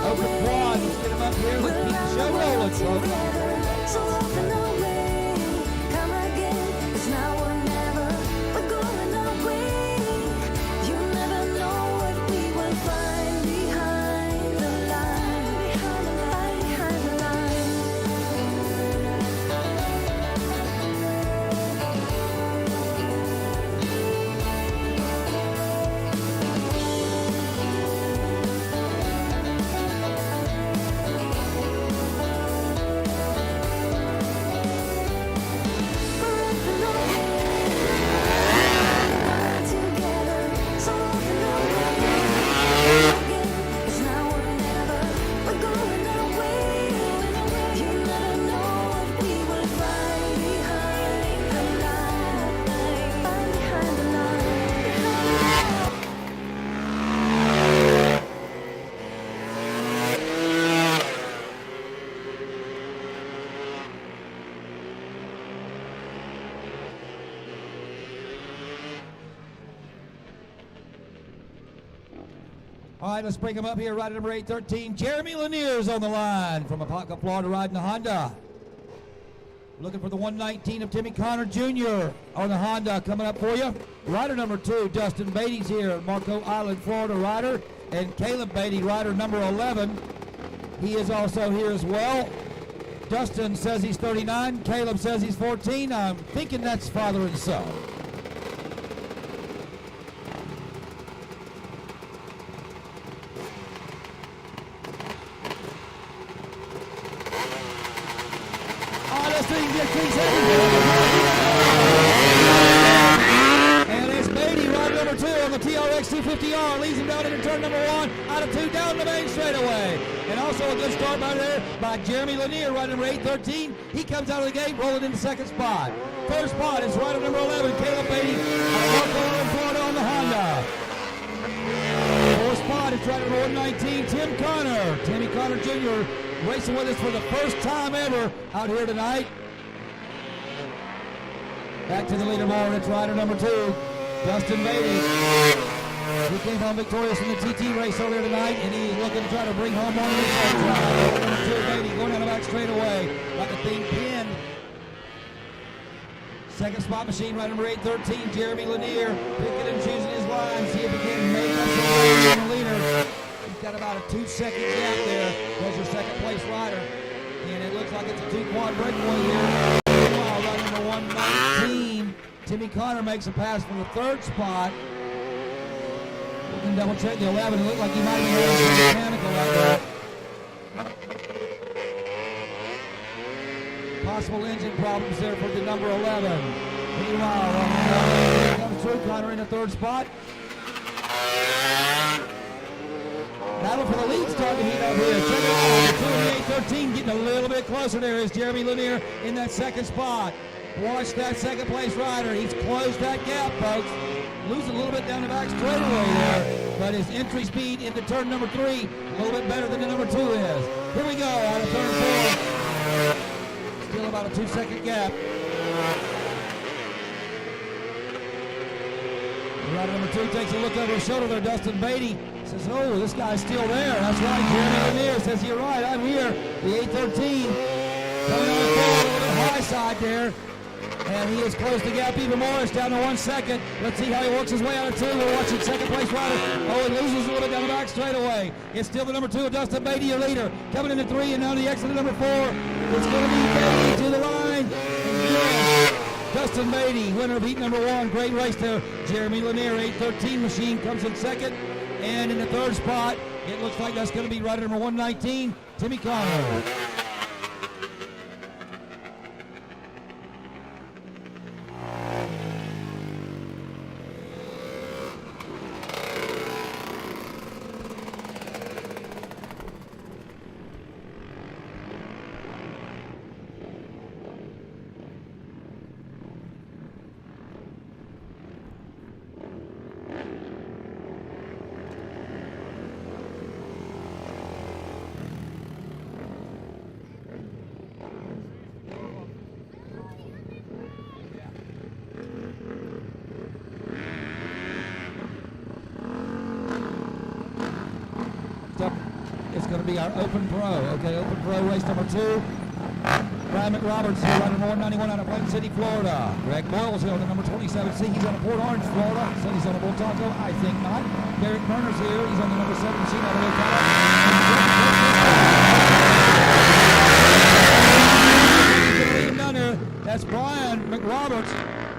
Open quad. Let's get him up here. Let's keep the show rolling, folks. So open away, come again. It's now or never. We're going away. You never know what we will find behind the line. Behind the line. All right, let's bring him up here. Rider number 813, Jeremy Lanier's on the line from Ocala, Florida, riding the Honda. Looking for the 119 of Timmy Connor Jr. on the Honda coming up for you. Rider number 2, Dustin Beatty's here, Marco Island, Florida rider. And Caleb Beatty, rider number 11. He is also here as well. Dustin says he's 39. Caleb says he's 14. I'm thinking that's father and son. And it's Beatty, rider number 2 on the TRX 250R, leads him down into turn number 1, out of 2 down the main straightaway. And also a good start by there by Jeremy Lanier, rider number 813. He comes out of the gate, rolling into second spot. Third spot is rider number 11, Caleb Beatty, out of Ocala, Florida on the Honda. Fourth spot is rider number 119, Tim Connor. Timmy Connor Jr. racing with us for the first time ever out here tonight. Back to the leaderboard, it's rider number 2, Dustin Beatty. He came home victorious in the TT race earlier tonight, and he's looking to try to bring home one of his own ride. Rider number 2, Beatty, going down the back straightaway like a thing pinned. Second spot machine, rider number 813, Jeremy Lanier, picking and choosing his line, see if he can make up some ground in the leader. He's got about a 2-second gap there. There's your second place rider, and it looks like it's a 2-quad breakaway here. Rider number 119, Timmy Connor makes a pass for the third spot. We can double check the 11. It looked like he might be having some mechanical out there. Possible engine problems there for the number 11. Meanwhile, here comes through, Connor in the third spot. Battle for the lead starting to heat up here. Check it out. The 2 and the 813 getting a little bit closer there is Jeremy Lanier in that second spot. Watch that second place rider. He's closed that gap, folks. Losing a little bit down the back straightaway there. But his entry speed into turn number 3, a little bit better than the number 2 is. Here we go out of turn 4. Still about a 2-second gap. Rider number 2 takes a look over his shoulder there, Dustin Beatty. Says, oh, this guy's still there. That's right, Jeremy Lanier says, you're right, I'm here. The 813 coming on the floor, a little bit high side there. And he has closed the gap even more. It's down to 1 second. Let's see how he works his way out of 2. We're watching second place rider. Oh, he loses a little bit down the back straightaway. It's still the number 2, Dustin Beatty, your leader. Coming into 3, and now the exit of number 4. It's going to be Beatty to the line. And yes, Dustin Beatty, winner of heat number 1. Great race there. Jeremy Lanier, 813 machine, comes in second. And in the third spot, it looks like that's going to be rider number 119, Timmy Connor. going to be our Open Pro. Okay, Open Pro race number 2. Brian McRoberts here, rider number 191 out of Plain City, Florida. Greg Boyle's here on the number 27C. He's on a Port Orange, Florida. Said he's on a Bull Taco. I think not. Derek Burner's here. He's on the number 7 machine out of Ocala. That's Brian McRoberts.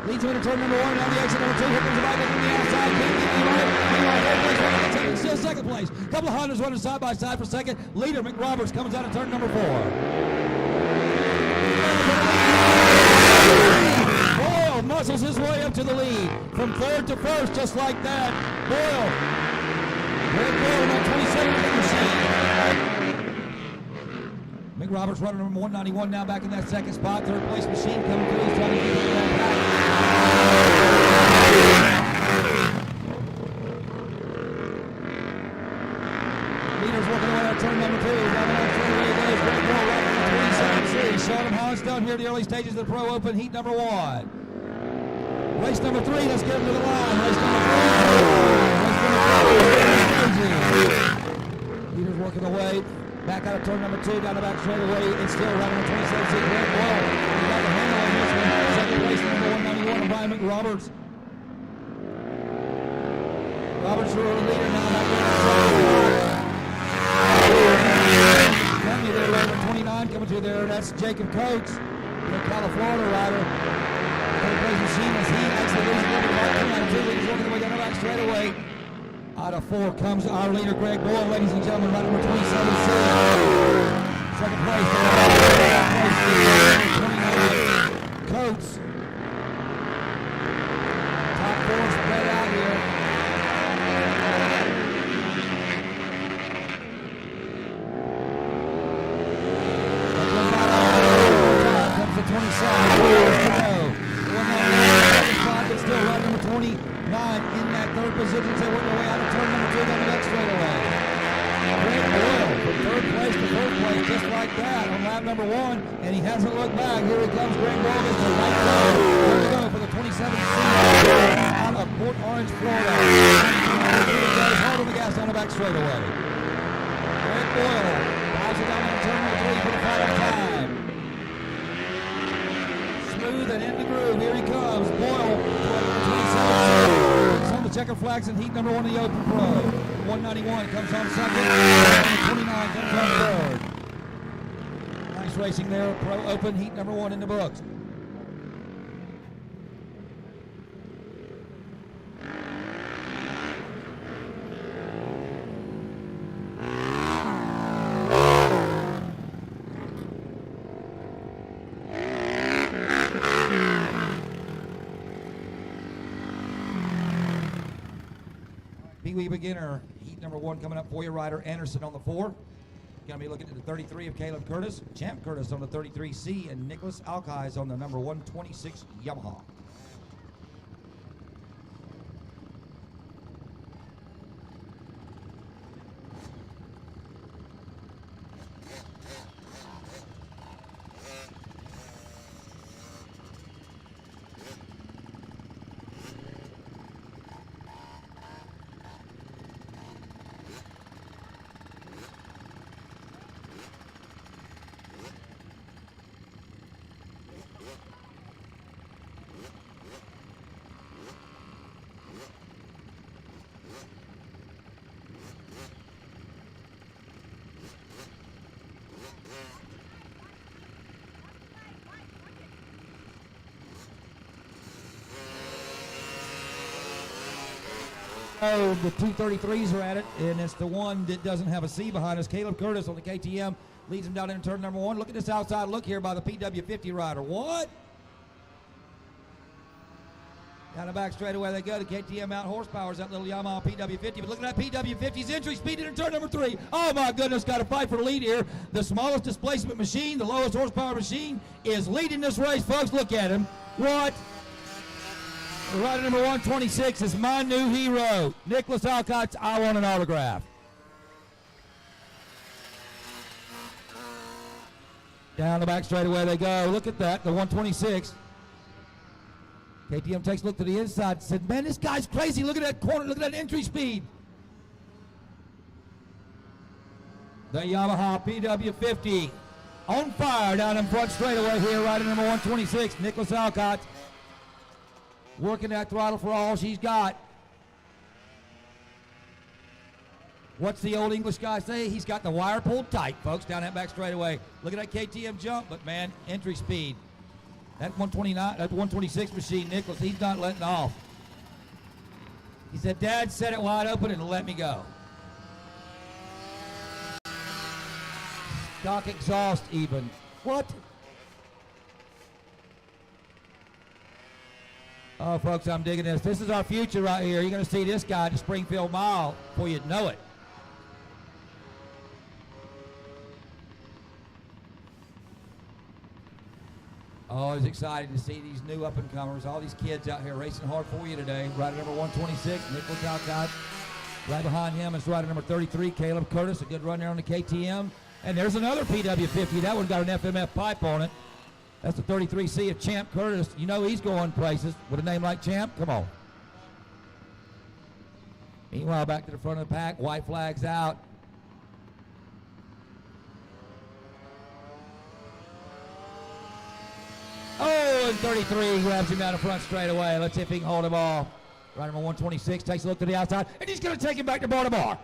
Leads him into turn number 1 down the exit number 2. Here comes the back up from the outside. Still second place. Couple of Hondas running side by side for second. Leader McRoberts comes out of turn number 4. Boyle muscles his way up to the lead. From third to first, just like that. Boyle. Greg Boyle, number 27 machine. McRoberts running number 191 now back in that second spot. Third place machine coming through. He's trying to keep it back. Leaders working away on turn number 2. Down the left straightaway goes Greg Boyle right from the 27C. Sean Hans down here in the early stages of the Pro Open heat number 1. Race number 3, let's get him to the line. Race number 3. Leaders working away. Back out of turn number 2, down the back straightaway. It's still right on the 27C. Greg Boyle. He got the handle on this one. Second place number 191 of Brian McRoberts. Roberts the leader now back there. Number 29 coming through there. That's Jacob Coates, the Ocala, Florida rider. Third place machine as he actually loses the right out of 2. He's working the way down the back straightaway. Out of 4 comes our leader, Greg Boyle, ladies and gentlemen, right number 27C. Second place, 29, Coates. Top 4 spread out here. Comes the 27. It's still right number 29 in that third position. They work their way out of turn number 2 down the next straightaway. Greg Boyle from third place to first place, just like that on lap number 1, and he hasn't looked back. Here he comes, Greg Boyle gets the right road. Here we go for the 27th season out of Port Orange, Florida. He's hard on the gas down the back straightaway. Greg Boyle dives it down on turn number 3 for the final time. Smooth and in the groove. Here he comes. Boyle, 27. On the checker flags in heat number 1 of the Open Pro. 191 comes on second. 29 comes on third. Nice racing there. Pro Open heat number 1 in the books. Peewee beginner, heat number 1 coming up for you. Rider Anderson on the 4. Going to be looking at the 33 of Caleb Curtis. Champ Curtis on the 33C, and Nicholas Alkais on the number 126 Yamaha. Oh, the 233s are at it, and it's the one that doesn't have a C behind us. Caleb Curtis on the KTM leads him down into turn number 1. Look at this outside look here by the PW50 rider. What? Down the back straightaway they go. The KTM out horsepowers that little Yamaha PW50. But look at that PW50's entry speed into turn number 3. Oh my goodness, got to fight for the lead here. The smallest displacement machine, the lowest horsepower machine is leading this race, folks. Look at him. What? Rider number 126 is my new hero, Nicholas Alcott. I want an autograph. Down the back straightaway they go. Look at that, the 126. KTM takes a look to the inside and said, man, this guy's crazy. Look at that corner. Look at that entry speed. The Yamaha PW50 on fire down in front straightaway here, rider number 126, Nicholas Alcott. Working that throttle for all she's got. What's the old English guy say? He's got the wire pulled tight, folks, down that back straightaway. Look at that KTM jump, but man, entry speed. That 129, that 126 machine, Nicholas, he's not letting off. He said, Dad, set it wide open and let me go. Stock exhaust even. What? Oh, folks, I'm digging this. This is our future right here. You're going to see this guy at the Springfield Mile before you know it. Always excited to see these new up-and-comers, all these kids out here racing hard for you today. Rider number 126, Nicholas Alcott. Right behind him is rider number 33, Caleb Curtis. A good run there on the KTM. And there's another PW50. That one got an FMF pipe on it. That's the 33C of Champ Curtis. You know he's going places with a name like Champ. Come on. Meanwhile, back to the front of the pack, white flags out. Oh, and 33 grabs him down the front straight away. Let's see if he can hold him off. Rider number 126 takes a look to the outside, and he's going to take him back to bar to bar.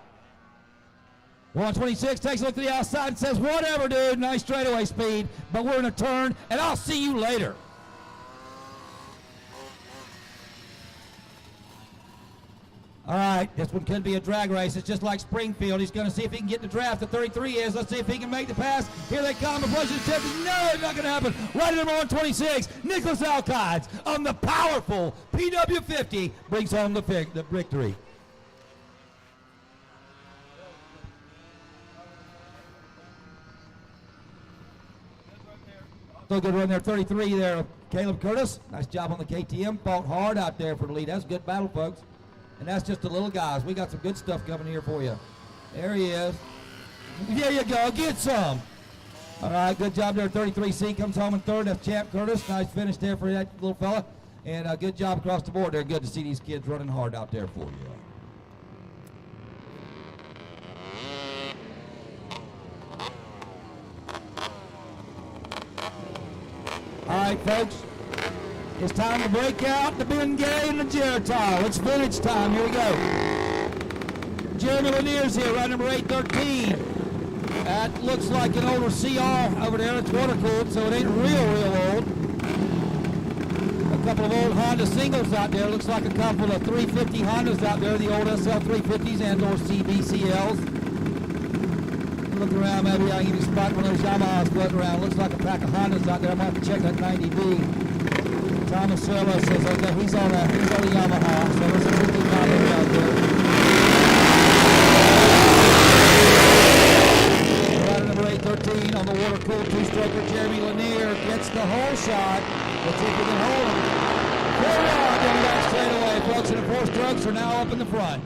126 takes a look to the outside and says, whatever, dude, nice straightaway speed, but we're in a turn, and I'll see you later. All right, this one could be a drag race. It's just like Springfield. He's going to see if he can get the draft. The 33 is. Let's see if he can make the pass. Here they come. Approaching the tip. No, it's not going to happen. Rider number 126, Nicholas Alcott on the powerful PW50 brings home the victory. Still good run there. 33 there. Caleb Curtis. Nice job on the KTM. Fought hard out there for the lead. That's a good battle, folks. And that's just the little guys. We got some good stuff coming here for you. There he is. There you go. Get some. All right, good job there. 33C comes home in third. That's Champ Curtis. Nice finish there for that little fella. And good job across the board there. Good to see these kids running hard out there for you. All right, folks. It's time to break out the Bengay and the Geritol. It's vintage time. Here we go. Jeremy Lanier's here, ride number 813. That looks like an older CR over there. It's water cooled, so it ain't real old. A couple of old Honda singles out there. Looks like a couple of 350 Hondas out there, the old SL350s and or CBCLs. Look around, maybe I can give you a spot when those Yamahas floating around. Looks like a pack of Hondas out there. I might have to check that 90B. Thomas Sella says, okay, he's on a Yamaha, so there's a 50 Honda out there. Rider number 813 on the water-cooled two-stroker, Jeremy Lanier gets the whole shot. Let's see if we can hold him. 4 wide down the back straight away, folks, and the 4 strokes are now up in the front.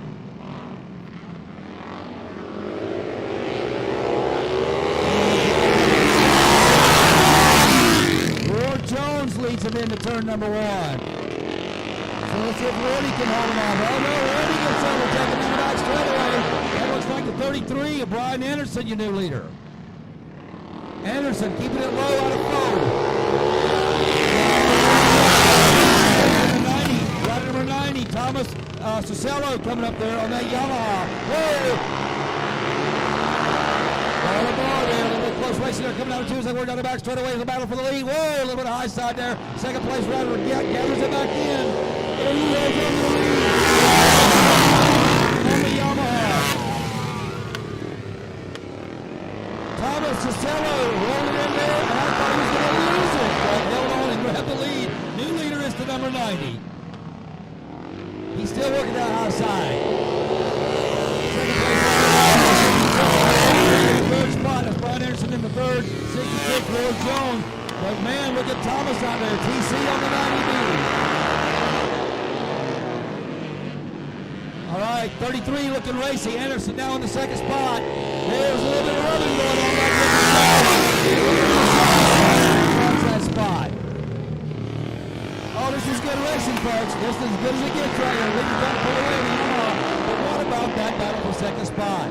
Leads him into turn number 1. So let's see if Woody can hold him on. Oh no, Woody gets overtaken down the back straight away. That looks like the 33 of Brian Anderson, your new leader. Anderson keeping it low out of foe. Rider number 90, Thomas Cicello coming up there on that Yamaha. Whoa! All aboard there, a little bit close racing there, coming out of Tuesday. We're down the back straight away in the battle for the lead. Whoa, a little bit of high side there. Second place rider gathers it back in. There he goes on the lead. On the Yamaha. Thomas Cicello rolling in there, and I thought he was going to lose it. But held on and grabbed the lead. New leader is the number 90. He's still working that high side. Second place third spot is Brian Anderson in the third, 66 Lord Jones. But man, look at Thomas out there, TC on the 90B. All right, 33 looking racy. Anderson now in the second spot. There's a little bit of rubbing going on back there. That spot. Oh, this is good racing, folks. This is as good as it gets right here. Leaders trying to pull away. But what about that battle for second spot?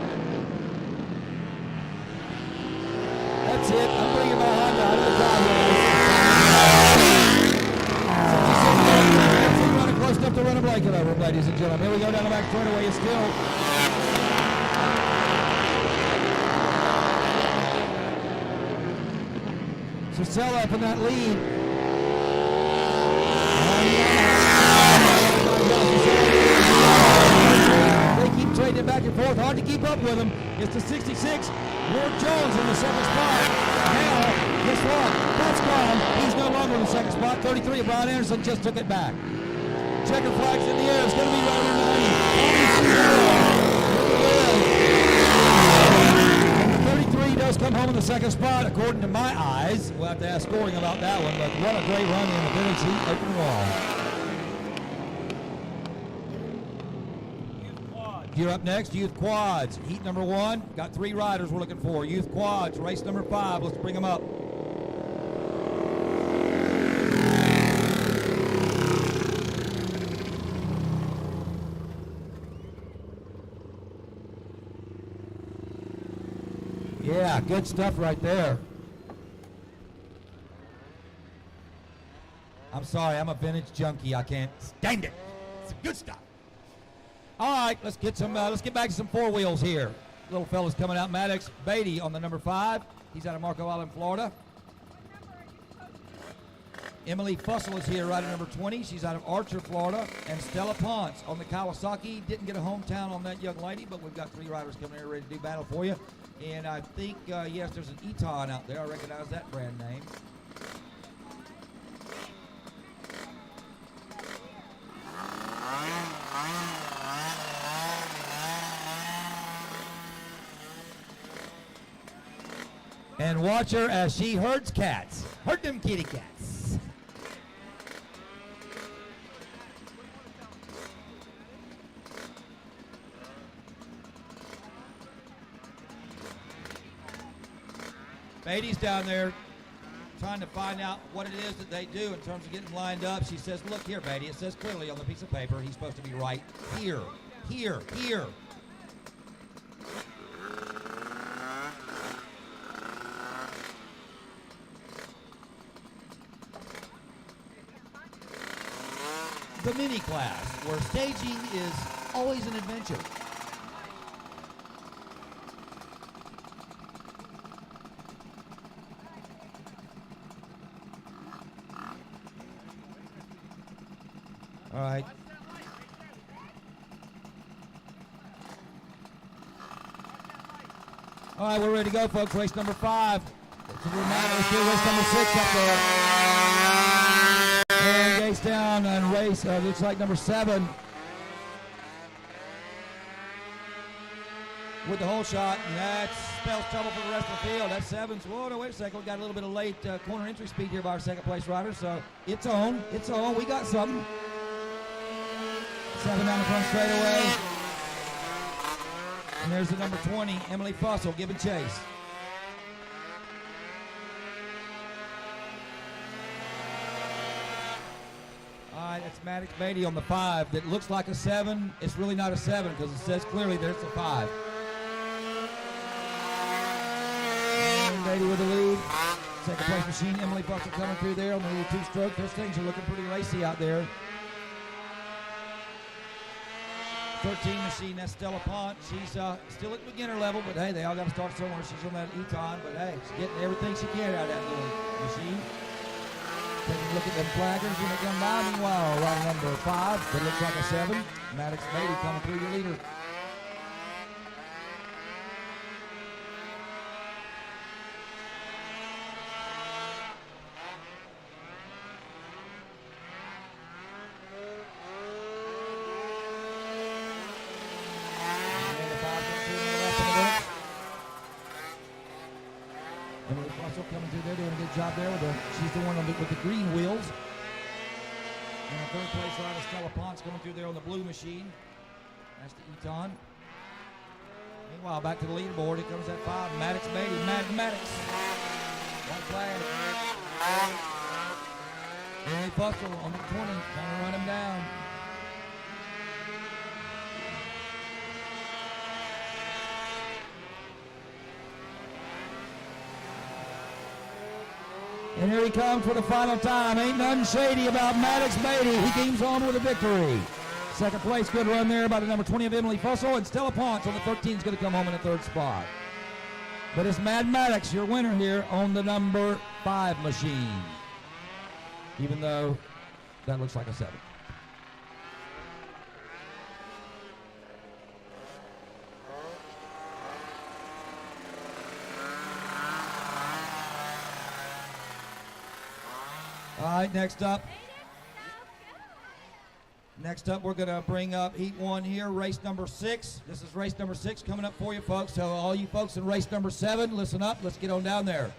Here we go down the back straightaway. It's still Cicella up in that lead. They keep trading back and forth. Hard to keep up with them. It's the 66. Ward Jones in the second spot. Now, guess what? That's gone. He's no longer in the second spot. 33 of Brian Anderson just took it back. Checker flags in the air. It's going to be right in the lane. And the 33 does come home in the second spot, according to my eyes. We'll have to ask scoring about that one, but what a great run in the finish heat. Open wall. You're up next, Youth Quads. Heat number 1. Got 3 riders we're looking for. Youth Quads, race number 5. Let's bring them up. Yeah, good stuff right there. I'm sorry, I'm a vintage junkie. I can't stand it. It's good stuff. All right, let's get back to some 4 wheels here. Little fella's coming out. Maddox Beatty on the number 5. He's out of Marco Island, Florida. Emily Fussell is here, rider number 20. She's out of Archer, Florida. And Stella Ponce on the Kawasaki. Didn't get a hometown on that young lady, but we've got 3 riders coming here ready to do battle for you. And I think, yes, there's an Eton out there. I recognize that brand name. And watch her as she herds cats. Herd them kitty cats. Beatty's down there trying to find out what it is that they do in terms of getting lined up. She says, look here, Beatty, it says clearly on the piece of paper he's supposed to be right here, here, here. The mini class, where staging is always an adventure. All right. All right, we're ready to go, folks. Race number 5. It's a reminder, let's do race number 6 up there. And Gates down and race, looks like number 7. With the whole shot, and that spells trouble for the rest of the field. That's 7's. Whoa, no, wait a second. We got a little bit of late corner entry speed here by our second place rider, so it's on. It's on. We got something. 7 down the front straightaway. And there's the number 20, Emily Fussell, giving chase. All right, that's Maddox Beatty on the 5. That looks like a 7. It's really not a 7 because it says clearly there's a 5. And Beatty with the lead. Second place machine, Emily Fussell coming through there on the little 2-stroke. Those things are looking pretty racy out there. 13 machine, that's Stella Pont. She's still at beginner level, but hey, they all got to start somewhere. She's on that Eton, but hey, she's getting everything she can out of that little machine. Taking a look at them flaggers when they come by. Meanwhile, rider number 5, that looks like a 7. Maddox Beatty coming through your leader. Coming through there, doing a good job there she's the one with the green wheels. And a third place rider, Stella Ponce, coming through there on the blue machine. That's the Eton. Meanwhile, back to the leaderboard, here comes that 5, Maddox Beatty, Maddox. White flag. Emily Fussell on the 20, trying to run him down. And here he comes for the final time. Ain't nothing shady about Maddox Beatty. He games on with a victory. Second place, good run there by the number 20 of Emily Fussell, and Stella Ponce on the 13 is going to come home in the third spot. But it's Mad Maddox, your winner here on the number 5 machine, even though that looks like a 7. All right, next up, we're going to bring up Heat 1 here, race number 6. This is race number 6 coming up for you, folks. So all you folks in race number 7, listen up. Let's get on down there.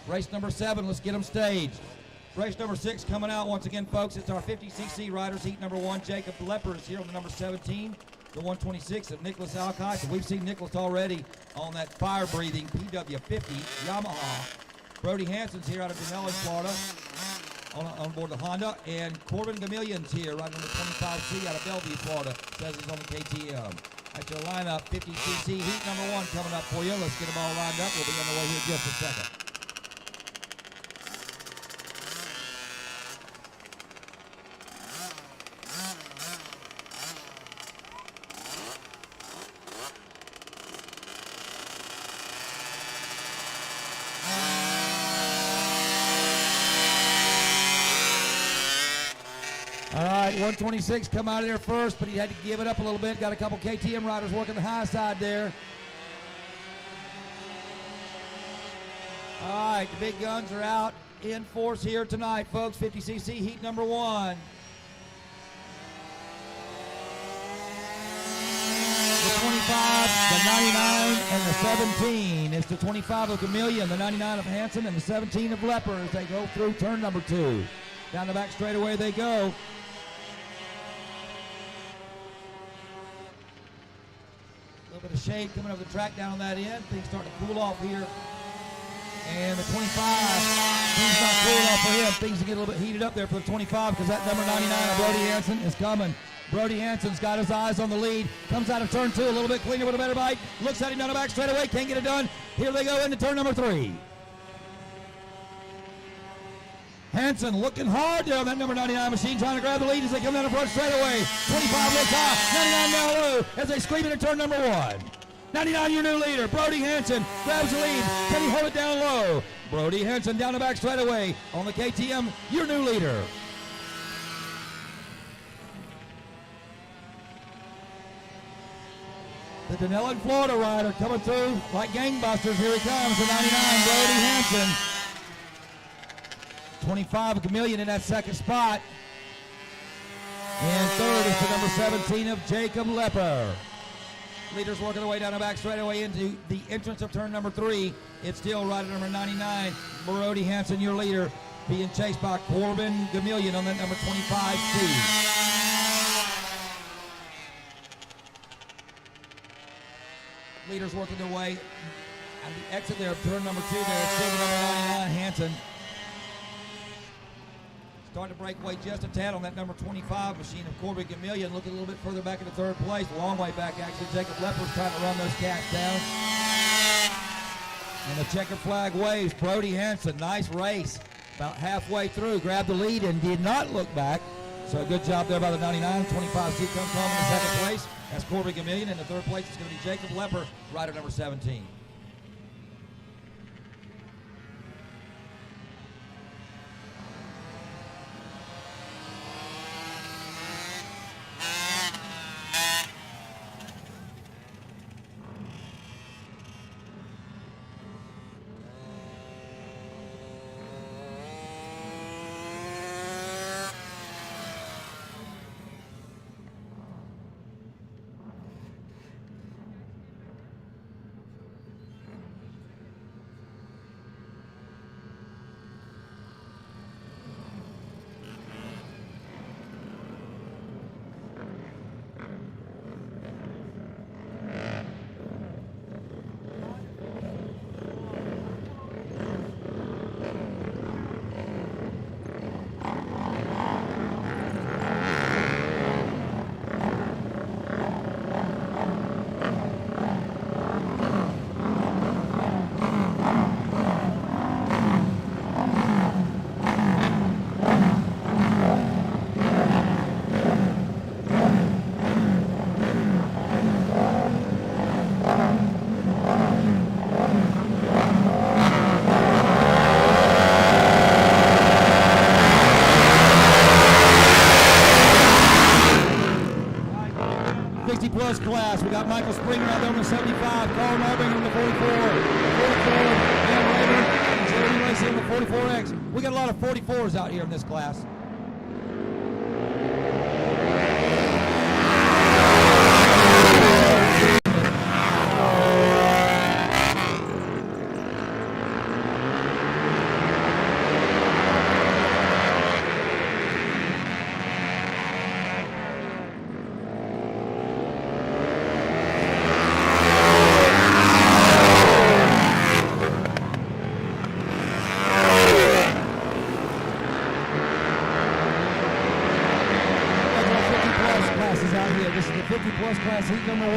Race number 7, let's get them staged. Race number 6 coming out once again, folks. It's our 50cc riders. Heat number 1, Jacob Lepper is here on the number 17. The 126 of Nicholas Alki. So we've seen Nicholas already on that fire-breathing PW50 Yamaha. Brody Hansen's here out of Denellen, Florida, on board the Honda, and Corbin Gamillion's here, riding on the 25C out of Bellevue, Florida. Says he's on the KTM. That's your lineup, 50cc Heat number 1 coming up for you. Let's get them all lined up. We'll be on the way here in just a second. All right, 126 come out of there first, but he had to give it up a little bit. Got a couple KTM riders working the high side there. All right, the big guns are out in force here tonight, folks. 50cc Heat number 1. The 25, the 99, and the 17. It's the 25 of Chameleon, the 99 of Hansen, and the 17 of Lepper as they go through turn number 2. Down the back straightaway they go. A little bit of shade coming over the track down on that end. Things starting to cool off here. And the 25, things not cooling off for him. Things get a little bit heated up there for the 25 because that number 99 of Brody Hansen is coming. Brody Hansen's got his eyes on the lead. Comes out of turn 2 a little bit cleaner with a better bite. Looks at him down the back straightaway. Can't get it done. Here they go into turn number 3. Hansen looking hard there on that number 99 machine, trying to grab the lead as they come down the front straightaway. 25 looks high, 99 down low as they scream into turn number 1. 99, your new leader. Brody Hansen grabs the lead. Can he hold it down low? Brody Hansen down the back straightaway on the KTM, your new leader. The Denellen, Florida rider coming through like gangbusters. Here he comes, the 99, Brody Hansen. 25 of Chameleon in that second spot. And third is the number 17 of Jacob Lepper. Leaders working their way down the back straightaway into the entrance of turn number 3. It's still rider number 99, Brody Hansen, your leader, being chased by Corbin Chameleon on that number 25C. Leaders working their way at the exit there of turn number 2 there. It's still the number 99, Hansen. Starting to break away just a tad on that number 25 machine of Corbin Chameleon. Looking a little bit further back into third place. A long way back, actually. Jacob Lepper's trying to run those cats down. And the checker flag waves. Brody Hansen, nice race. About halfway through, grabbed the lead and did not look back. So good job there by the 99. 25C comes home in the second place. That's Corbin Chameleon. In the third place, it's going to be Jacob Lepper, rider number 17. class. We got Michael Springer out there on the 75, Carl Narbing on the 44, Dan Rader, and Jeremy Lacey on the 44X. We got a lot of 44s out here in this class. Class heat number 1.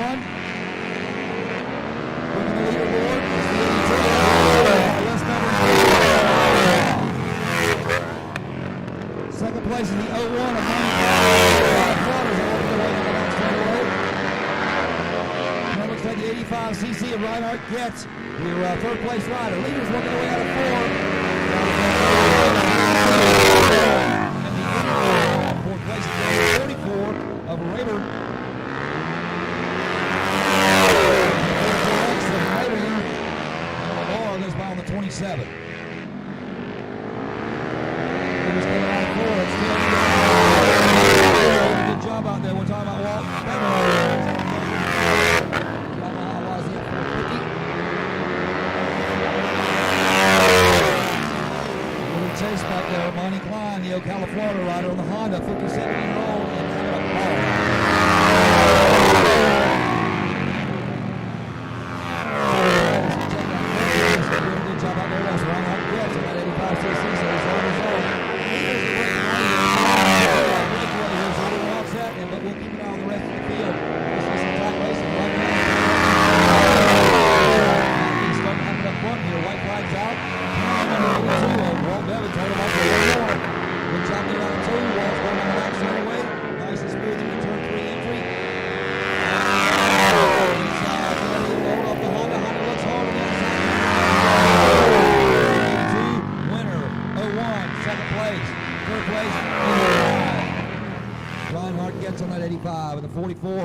Looking at the leaderboard. Second place is the 01 of That looks like the 85cc of Reinhardt gets your third place rider. Leaders working their way out of 4. Fourth place is 44 of Rayburn. On the 27. Good job out there. We're talking about Walt. Little chase back there. Monty Klein, the Ocala, Florida rider on the Honda, 57-year-old.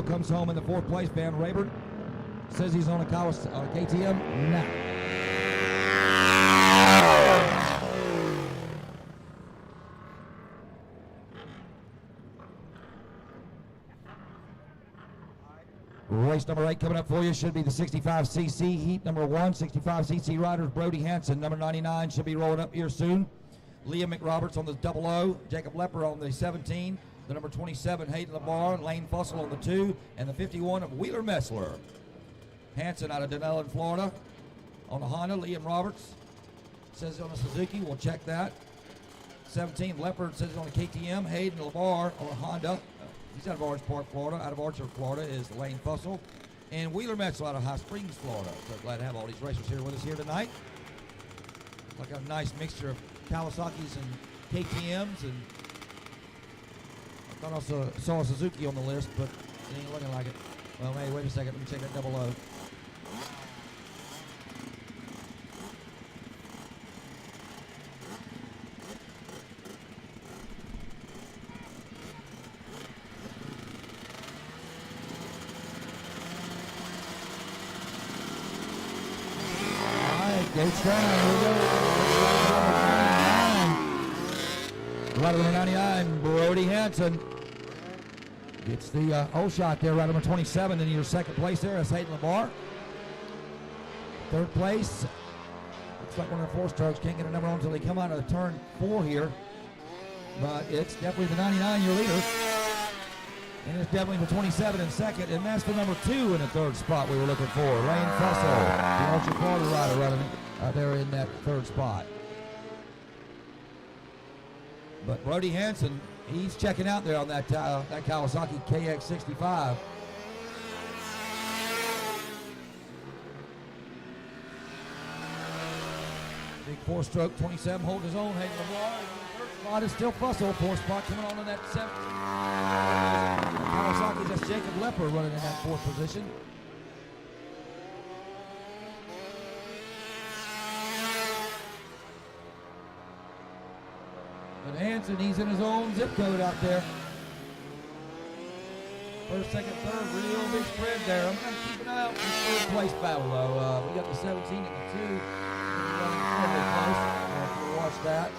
Comes home in the 4th place. Van Rayburn says he's on a KTM now. Race number 8 coming up for you should be the 65cc heat number 1. 65cc riders Brody Hanson, number 99, should be rolling up here soon. Liam McRoberts on the 00, Jacob Lepper on the 17. The number 27, Hayden LeBar, Lane Fussell on the 2, and the 51 of Wheeler Messler. Hanson out of Denellen, Florida, on the Honda. Liam Roberts says he's on a Suzuki. We'll check that. 17, Leopard says he's on a KTM. Hayden LeBar on a Honda. He's out of Orange Park, Florida. Out of Orchard, Florida is Lane Fussell. And Wheeler Messler out of High Springs, Florida. So glad to have all these racers here with us here tonight. Like a nice mixture of Kawasaki's and KTM's, and I thought I also saw a Suzuki on the list, but it ain't looking like it. Well, hey, wait a second. Let me check that 00. All right, gates down. Here we go. Rider number 99, Brody Hanson. It's the O shot there, rider number 27 in your second place there. That's Hayden LeBar. Third place. Looks like one of the 4-stars can't get a number on until they come out of turn 4 here. But it's definitely the 99 your leader. And it's definitely the 27 in second. And that's the number 2 in the 3rd spot we were looking for. Lane Fussell, the Ultra Florida rider running there in that 3rd spot. But Brody Hanson, he's checking out there on that Kawasaki KX65. Big 4-stroke 27 holding his own. Hayden LeBar. Third spot is still Fussell. 4th spot coming on in that 7th. Kawasaki, that's Jacob Lepper running in that 4th position. But Hanson, he's in his own zip code out there. First, second, third, real big spread there. I'm going to keep an eye out for the third place battle, though. We got the 17 and the 2. Running fairly close. We'll watch that.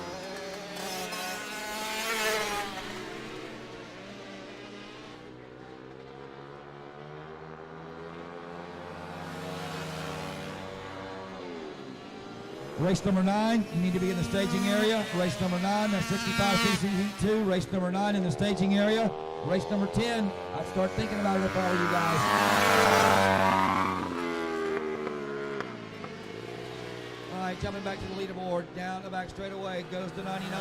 Race number 9, you need to be in the staging area. Race number 9, that's 65cc Heat 2. Race number 9 in the staging area. Race number 10, I'd start thinking about it if I were you guys. All right, jumping back to the leaderboard. Down the back straightaway goes the 99.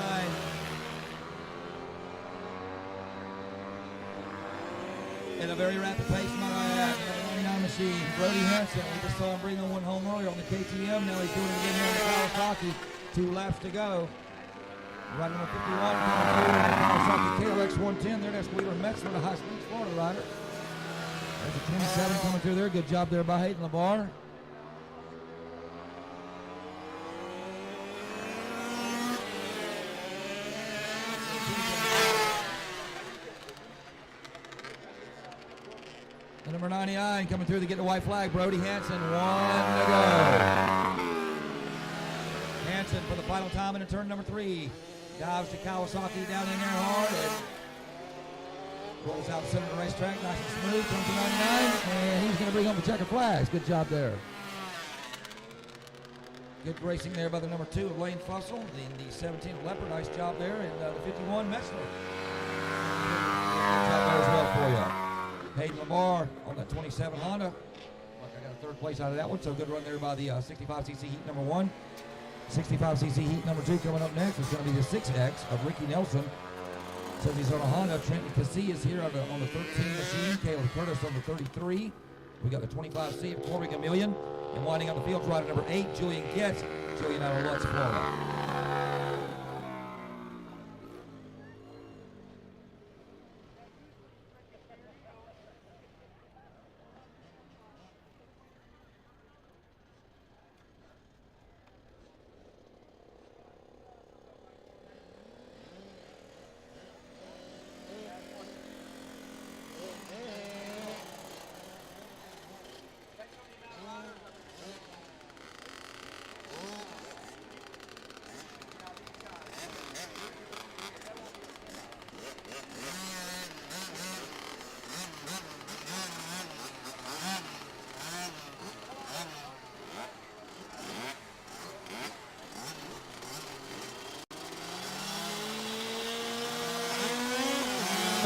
At a very rapid pace, might I add. Number 99 machine, Brody Hansen. We just saw him bring on one home earlier on the KTM. Now he's doing it again here on the Kawasaki. 2 laps to go. Rider number 51 coming through in the Kawasaki KLX 110. There, that's Wheeler Metzler, the High Springs, Florida rider. There's a 27 coming through there. Good job there by Hayden LeBar. And number 99 coming through to get the white flag, Brody Hansen, 1 to go. Hansen for the final time into turn number 3. Dives to Kawasaki down in there hard and rolls out the center of the racetrack, nice and smooth, comes to 99, and he's going to bring home the checkered flags. Good job there. Good racing there by the number 2 of Lane Fussell, the 17 of Leopard, nice job there, and the 51 Metzler. Good job there as well for you. Hayden LeBar on that 27 Honda. Like I got a 3rd place out of that one, so good run there by the 65cc Heat number 1. 65cc Heat number 2 coming up next is going to be the 6X of Ricky Nelson. Says he's on a Honda. Trenton Cassey is here on the 13 machine. Caleb Curtis on the 33. We got the 25C of Corbin Million. And winding up the field, rider number 8, Julian Getz. Julian out of Lutz, Florida.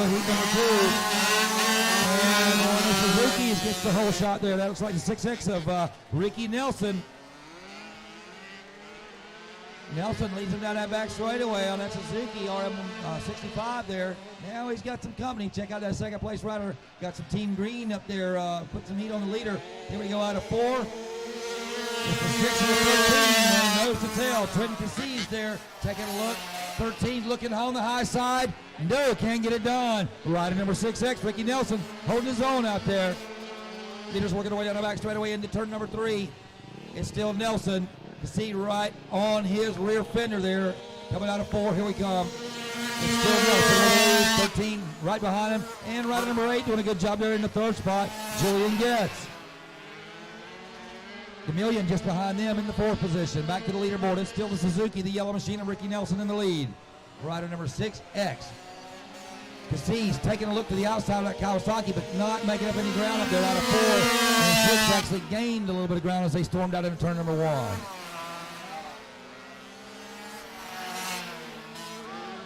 Heat number 2. And on the Suzuki's gets the whole shot there. That looks like the 6X of Ricky Nelson. Nelson leads him down that back straightaway on that Suzuki RM65 there. Now he's got some company. Check out that 2nd place rider. Got some Team Green up there. Put some heat on the leader. Here we go out of 4. It's the 6 and the 13. Nose to tail. Trenton Cassey's there. Taking a look. 13 looking on the high side. No, can't get it done. Rider number 6X, Ricky Nelson, holding his own out there. Leader's working their way down the back straightaway into turn number 3. It's still Nelson. You see right on his rear fender there. Coming out of 4, here we come. It's still Nelson, 13 right behind him. And rider number 8 doing a good job there in the 3rd spot, Julian Getz. The Million just behind them in the 4th position. Back to the leaderboard. It's still the Suzuki, the yellow machine of Ricky Nelson in the lead. Rider number 6X. Cassey's taking a look to the outside of that Kawasaki, but not making up any ground up there out of 4. And 6 actually gained a little bit of ground as they stormed out into turn number 1.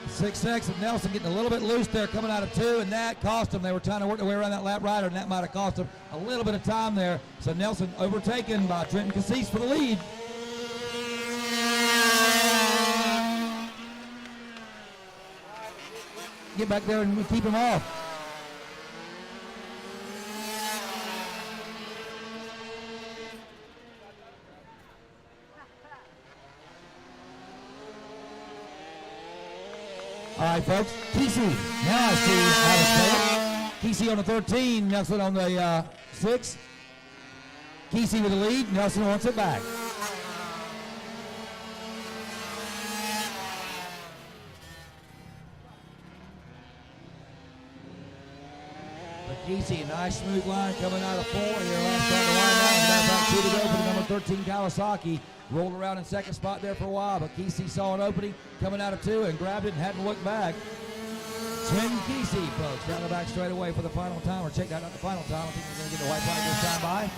6X and Nelson getting a little bit loose there coming out of 2, and that cost them. They were trying to work their way around that lap rider, and that might have cost them a little bit of time there. So Nelson overtaken by Trenton Cassey for the lead. Get back there and keep him off. All right, folks. Kesey, now I see how to say it. Kesey on the 13, Nelson on the 6. Kesey with the lead, Nelson wants it back. Easy, nice smooth line coming out of 4 here. Last starting to wind down. As a matter of fact, 2 to go for the number 13 Kawasaki. Rolled around in second spot there for a while, but Kesey saw an opening coming out of 2 and grabbed it and hadn't looked back. Twin Kesey, folks, down the back straight away for the final time. Or check that out the final time. I think we're going to get the white flag this time by.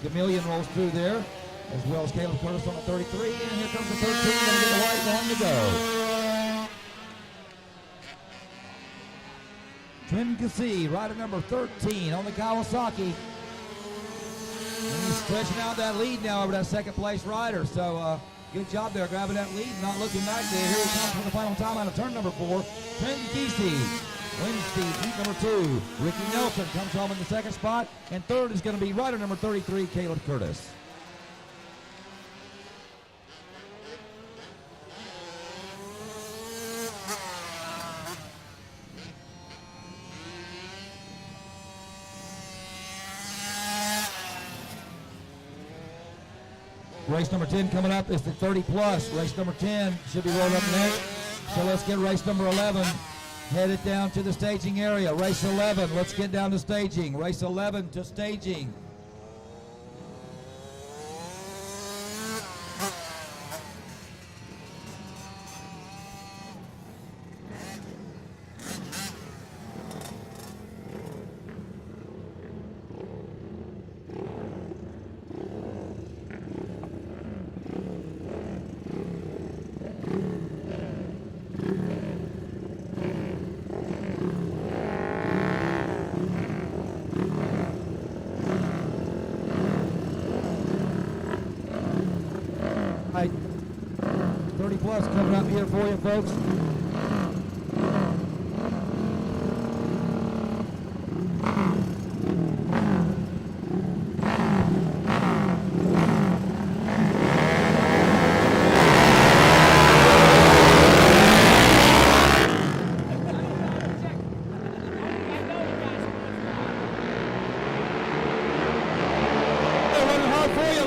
Chameleon rolls through there, as well as Caleb Curtis on the 33. And here comes the 13, going to get the white one to go. Twin Kesey, rider number 13 on the Kawasaki. And he's stretching out that lead now over that second place rider. So good job there grabbing that lead, not looking back there. Here he comes for the final time out of turn number 4. Twin Kesey wins the heat number 2. Ricky Nelson comes home in the second spot. And third is going to be rider number 33, Caleb Curtis. Race number 10 coming up is the 30 plus. Race number 10 should be rolled up next. So let's get race number 11 headed down to the staging area. Race 11, let's get down to staging. Race 11 to staging. Right. 30 plus coming up here for you, folks.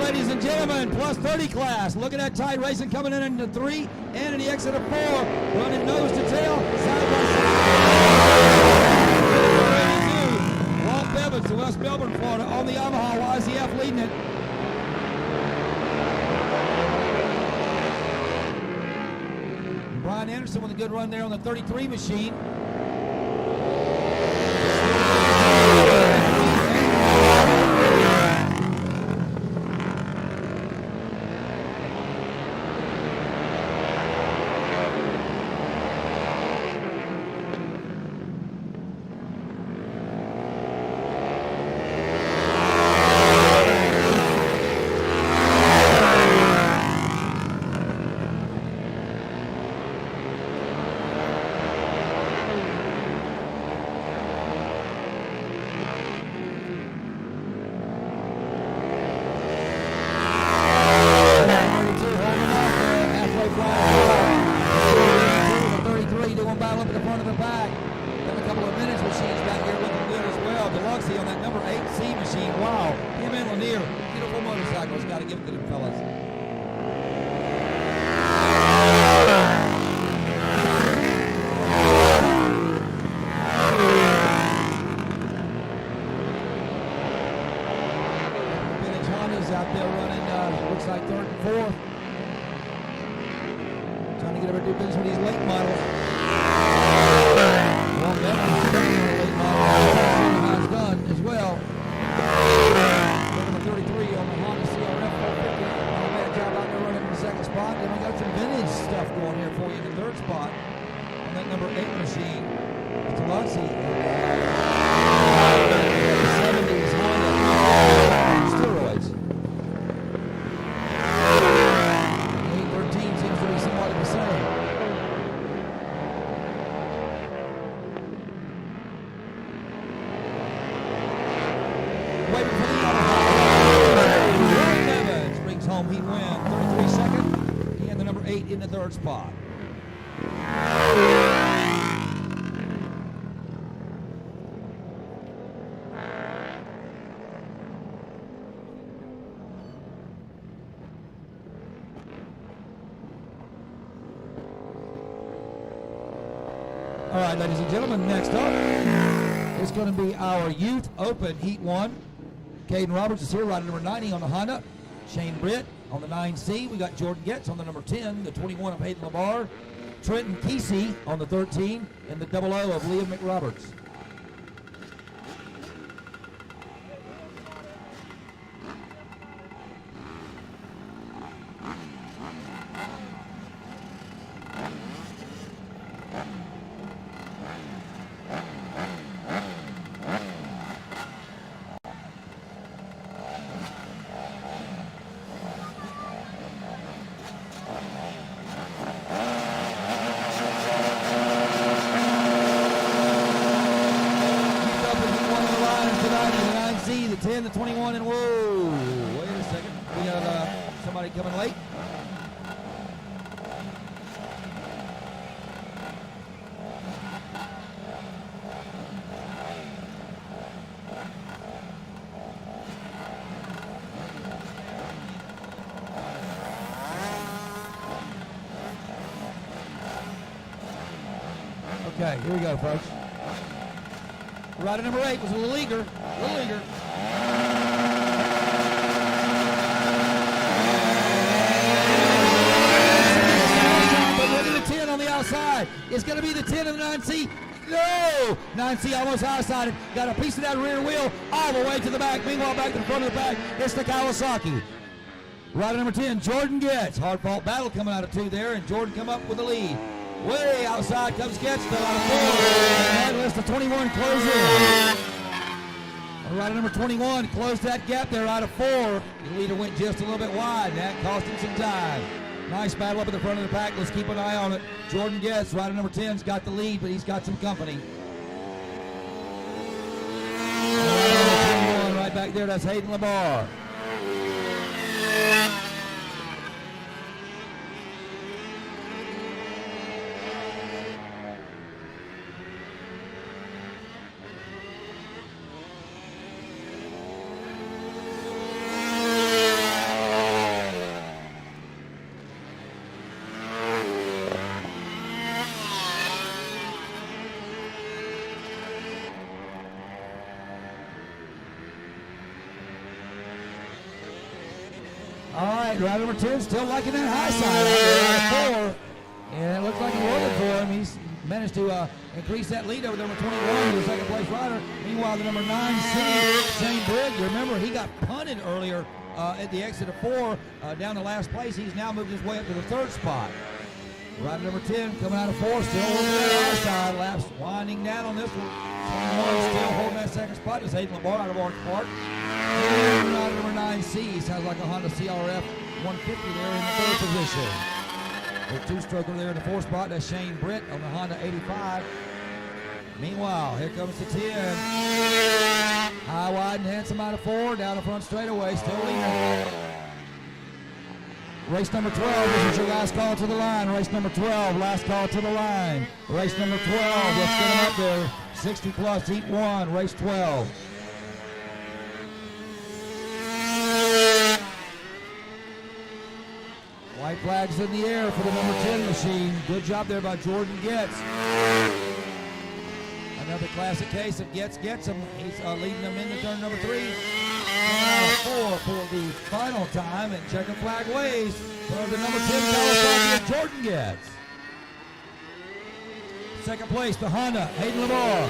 Ladies and gentlemen, plus 30 class. Look at that tight racing coming in into 3 and in the exit of 4. Running nose to tail, side by side. Walt Bevins to West Melbourne, Florida on the Yamaha. YZF leading it. Brian Anderson with a good run there on the 33 machine. Out there running, looks like 3rd and 4th. Trying to get over to do business with these late models. Well, Bevins late model has done as well. Number 33 on the Honda CRF 450. Not a bad job out there running in the second spot. Then we got some vintage stuff going here for you in the 3rd spot. On that number 8 machine, it's Luxy. 70s Honda steroids. 813 seems to be somewhat of the same. Waiting for the Yamaha. Evans brings home heat win. 33 second. He had the number 8 in the 3rd spot. All right, ladies and gentlemen, next up is going to be our Youth Open Heat 1. Caden Roberts is here, rider number 90 on the Honda. Shane Britt on the 9C. We got Jordan Getz on the number 10, the 21 of Hayden Labar. Trenton Kesey on the 13, and the 00 of Liam McRoberts. The 10, the 21, and whoa, wait a second. We got somebody coming late. Okay, here we go, folks. Rider number 8 was a little eager. But look at the 10 on the outside. It's going to be the 10 of the 9C. No! 9C almost outside. Got a piece of that rear wheel all the way to the back. Meanwhile, back to the front of the pack, it's the Kawasaki. Rider number 10, Jordan Getz. Hard fought battle coming out of 2 there, and Jordan come up with the lead. Way outside comes Getz, still out of 4. And lets the 21 close in. Rider number 21 closed that gap there out of 4. The leader went just a little bit wide, and that cost him some time. Nice battle up at the front of the pack. Let's keep an eye on it. Jordan Getz, rider number 10's got the lead, but he's got some company. Right back there, that's Hayden Labar. Rider number 10 still liking that high side out 4. And it looks like it's working for him. He's managed to increase that lead over number 21, the second place rider. Meanwhile, the number 9C, Shane Briggs, remember he got punted earlier at the exit of 4 down to last place. He's now moved his way up to the 3rd spot. Rider number 10 coming out of 4, still holding that high side. Laps winding down on this one. 21 still holding that second spot. It's Hayden Labar out of Orange Park. And rider number 9C sounds like a Honda CRF 150 there in the 3rd position. The 2-stroker there in the 4th spot. That's Shane Britt on the Honda 85. Meanwhile, here comes the 10. High, wide, and handsome out of 4. Down the front straightaway, still leading. Race number 12, this is your last call to the line. Race number 12, last call to the line. Race number 12, let's get them up there. 60 plus, Heat 1, race 12. White flags in the air for the number 10 machine. Good job there by Jordan Getz. Another classic case of Getz gets him. He's leading them into turn number 3. 4 for the final time, and checker flag waves for the number 10 Kawasaki of Jordan Getz. Second place, the Honda, Hayden Labar.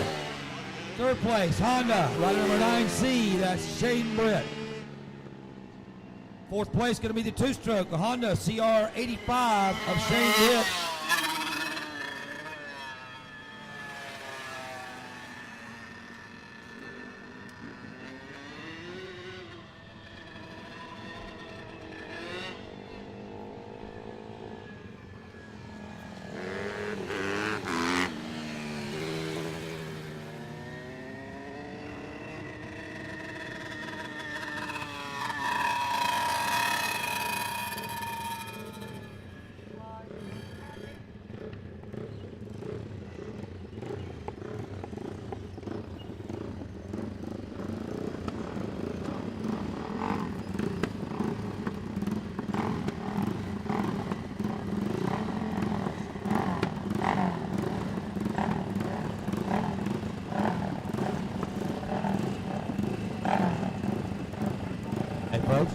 Third place, Honda, rider number 9C, that's Shane Britt. Fourth place going to be the 2-stroke, the Honda CR85 of Shane Britt. folks.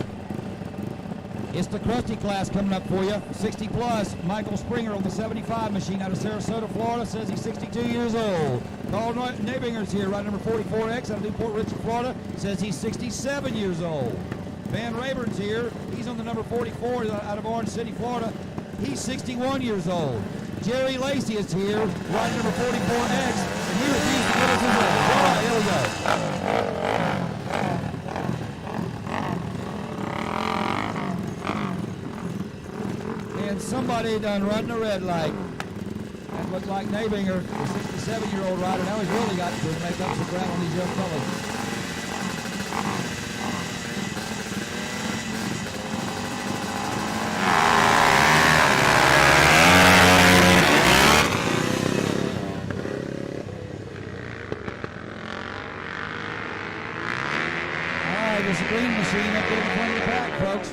It's the Krusty class coming up for you. 60 plus. Michael Springer on the 75 machine out of Sarasota, Florida, says he's 62 years old. Carl Nabinger's here, ride number 44X out of Newport Richey, Florida, says he's 67 years old. Van Rayburn's here. He's on the number 44 out of Orange City, Florida. He's 61 years old. Jerry Lacey is here, ride number 44X, and he refused to give us his age. All right, here we go. And somebody done running a red light. That looked like Nabinger, the 67-year-old rider. Now he's really got to make up some ground on these young fellas. There's a green machine up there in front of the pack, folks.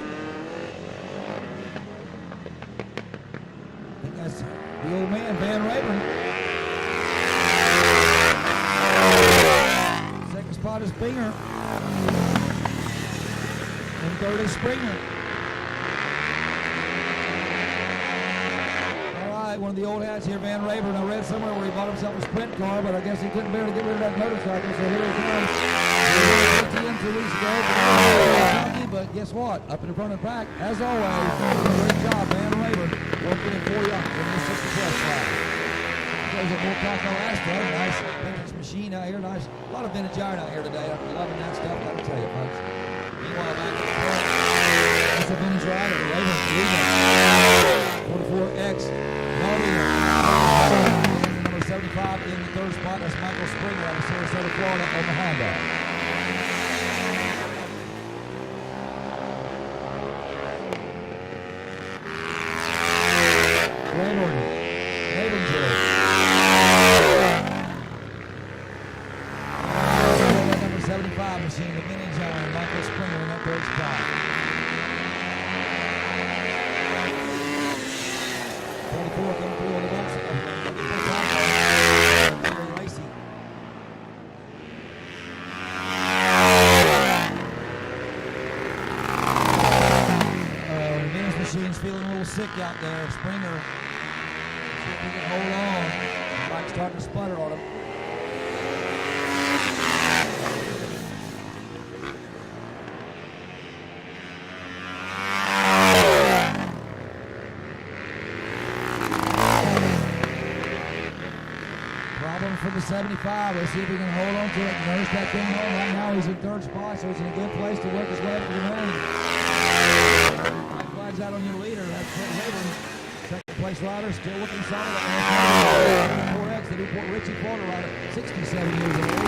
I think that's the old man, Van Rayburn. Second spot is Binger. And third is Springer. All right, one of the old hats here, Van Rayburn. I read somewhere where he bought himself a sprint car, but I guess he couldn't bear to get rid of that motorcycle, so here he comes. 2 weeks ago, but guess what? Up in the front of the pack, as always, great job, Van Rayburn, working it for you in the 60 plus class. There's a Ocala Astro, nice vintage machine out here, nice, a lot of vintage iron out here today. I'm loving that stuff, gotta tell you, folks. Meanwhile, back at the front, that's a vintage rider, Rayburn, 44X, Marion, number 75 in the third spot. That's Michael Springer out of Sarasota, Florida, on the Honda. Machine, the vintage iron, Michael Springer in that third spot. 24 coming through on the box. Lacey. The vintage machine's feeling a little sick out there. Springer, see if he can hold on. The bike's starting to sputter on him. For the 75, let's see if he can hold on to it. Notice that thing on right now. He's in third spot, so it's in a good place to work his way up to the main. Flags out on your leader. That's Brett Rayburn, second place rider, still looking solid. 4X, the Newport Richey, Florida rider, 67 years old.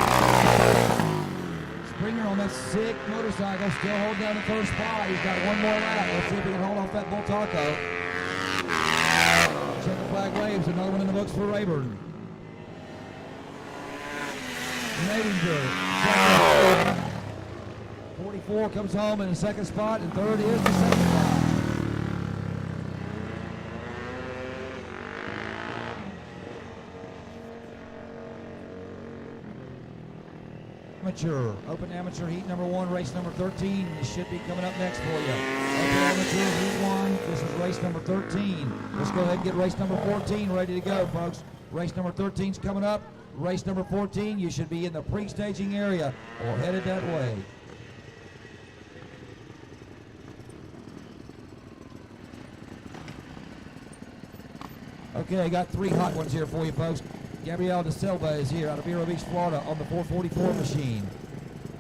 Springer on that sick motorcycle, still holding down the third spot. He's got one more lap. Let's see if he can hold off that Bull Taco. Check the flag waves. Another one in the books for Rayburn. 44 comes home in the second spot, and third is the 75. Amateur, open amateur heat number 1, race number 13. This should be coming up next for you. Open amateur heat 1, this is race number 13. Let's go ahead and get race number 14 ready to go, folks. Race number 13 is coming up. Race number 14, you should be in the pre-staging area or headed that way. Okay, I got 3 hot ones here for you, folks. Gabriel De Silva is here out of Vero Beach, Florida on the 444 machine.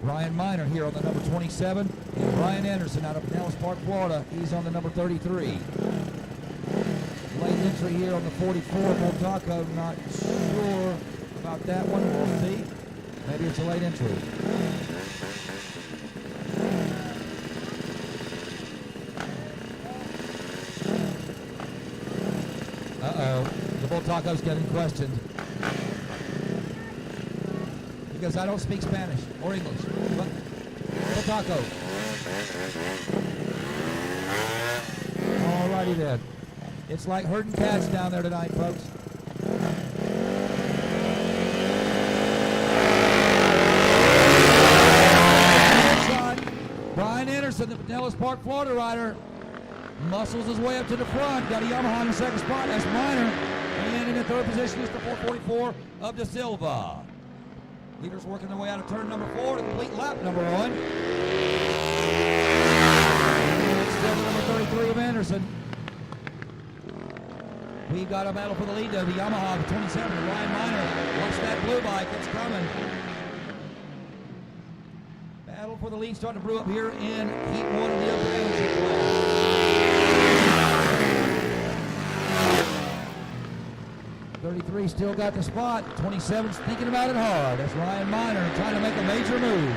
Ryan Miner here on the number 27. And Brian Anderson out of Pinellas Park, Florida. He's on the number 33. Late entry here on the 44. Bull Taco, not sure about that one. We'll see. Maybe it's a late entry. Uh-oh. The Bull Taco's getting questioned. Because I don't speak Spanish or English. But Bull Taco. Alrighty then. It's like herding cats down there tonight, folks. Brian Anderson, the Pinellas Park, Florida rider, muscles his way up to the front. Got a Yamaha in the second spot. That's Minor. And in the third position is the 444 of De Silva. Leaders working their way out of turn number 4 to complete lap number 1. And still the number 33 of Anderson. We've got a battle for the lead, though. The Yamaha, the 27, Ryan Minor. Watch that blue bike. It's coming. Battle for the lead starting to brew up here in Heat 1 of the upper amateur class. 33 still got the spot. 27's thinking about it hard. That's Ryan Minor trying to make a major move.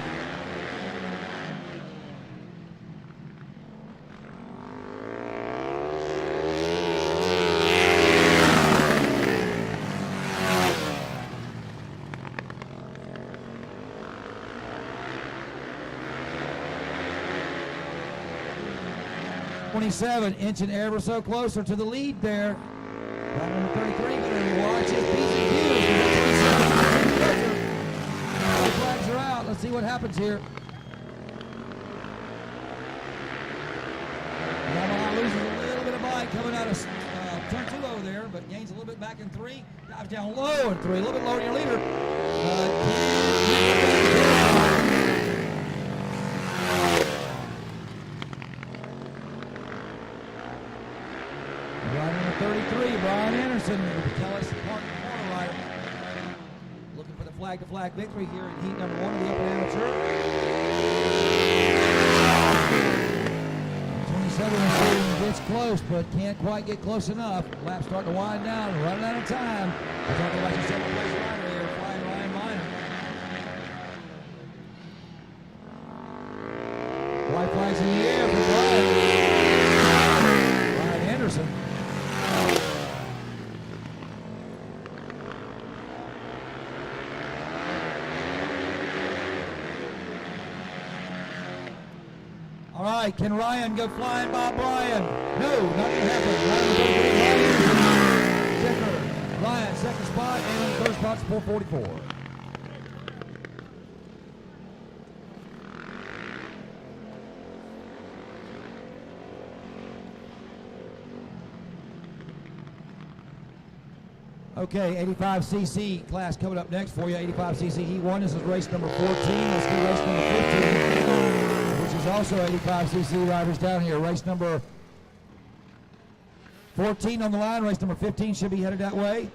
Inching ever so closer to the lead there. Right number 33, better watch his P's and Q's. The flags are out. Let's see what happens here. Yamaha loses a little bit of bike coming out of turn 2 over there, but gains a little bit back in 3. Dives down low in 3, a little bit lower than your leader. Brian Anderson, the Pinellas Park corner rider, looking for the flag-to-flag victory here in heat number 1 of the Open Amateur. 27 gets close, but can't quite get close enough. Lap starting to wind down, running out of time. We're talking about your second place rider here, flying Ryan Minor. White flags in the air for Brian Anderson. All right, can Ryan go flying by Brian? No, not going to happen. Ryan, second spot, and third spot's 444. Okay, 85cc class coming up next for you. 85cc Heat 1. This is race number 14. Let's do race number 15, which is also 85cc riders down here. Race number 14 on the line. Race number 15 should be headed that way.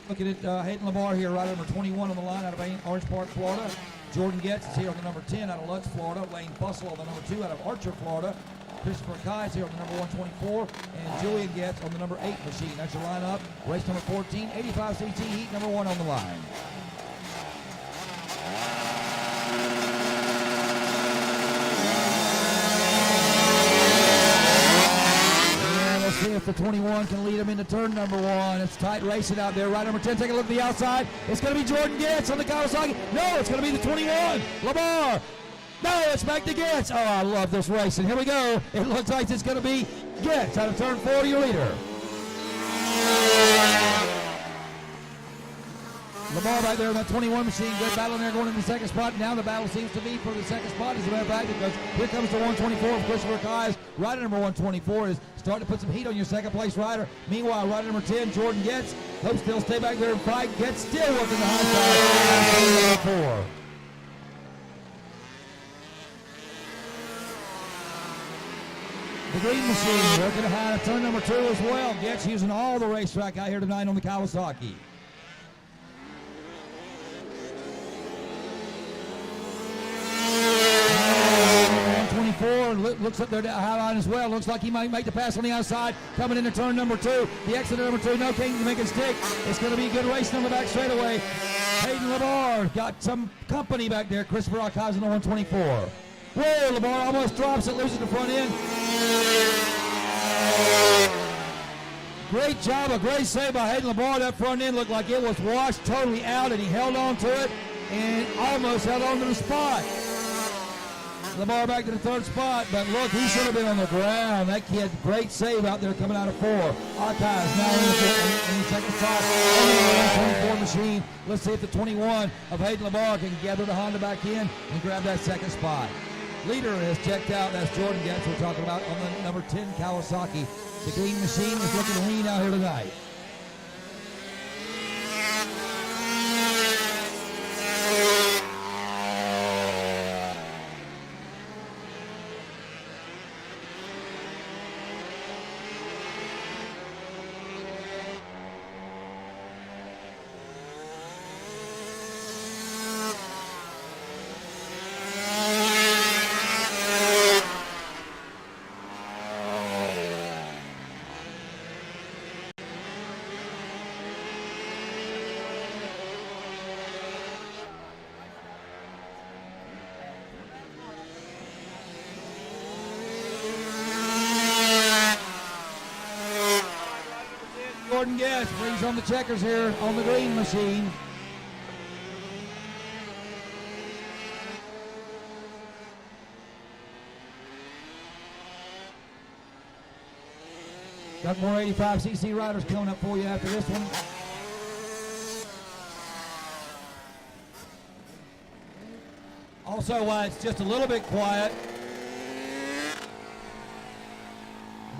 Looking at Hayden Lamar here, rider number 21 on the line out of Orange Park, Florida. Jordan Getz is here on the number 10 out of Lutz, Florida. Wayne Fussell on the number 2 out of Archer, Florida. Christopher Kai is here on the number 124. And Julian Getz on the number 8 machine. That's your lineup. Race number 14, 85cc Heat number 1 on the line. Let's see if the 21 can lead him into turn number 1. It's tight racing out there. Right number 10, take a look at the outside. It's going to be Jordan Getz on the Kawasaki. No, it's going to be the 21, Lamar. No, it's back to Getz. Oh, I love this racing. Here we go. It looks like it's going to be Getz out of turn 4, your leader. Lamar back there in that 21 machine. Good battle in there going into the second spot. Now the battle seems to be for the second spot, as a matter of fact, because here comes the 124 of Christopher Kai's. Rider number 124 is starting to put some heat on your second place rider. Meanwhile, rider number 10, Jordan Getz, hopes they'll stay back there and fight. Getz still working the high side. Number 4. The green machine working to high turn number 2 as well. Getz using all the racetrack out here tonight on the Kawasaki. 24 looks up there to high line as well. Looks like he might make the pass on the outside. Coming into turn number 2. The exit of number 2. No King to make it stick. It's going to be a good race on the back straightaway. Hayden Lamar got some company back there. Christopher Ocala in the 124. Whoa, Lamar almost drops it, loses the front end. Great job, a great save by Hayden Lamar. That front end looked like it was washed totally out, and he held on to it and almost held on to the spot. Lamar back to the third spot, but look, he should have been on the ground. That kid, great save out there coming out of 4. Archives now in the second spot. Machine. Let's see if the 21 of Hayden Lamar can gather the Honda back in and grab that second spot. Leader is checked out. That's Jordan Getz we're talking about on the number 10 Kawasaki. The Green Machine is looking lean out here tonight. Jordan Guest brings on the checkers here on the Green Machine. Got more 85cc riders coming up for you after this one. Also, why it's just a little bit quiet,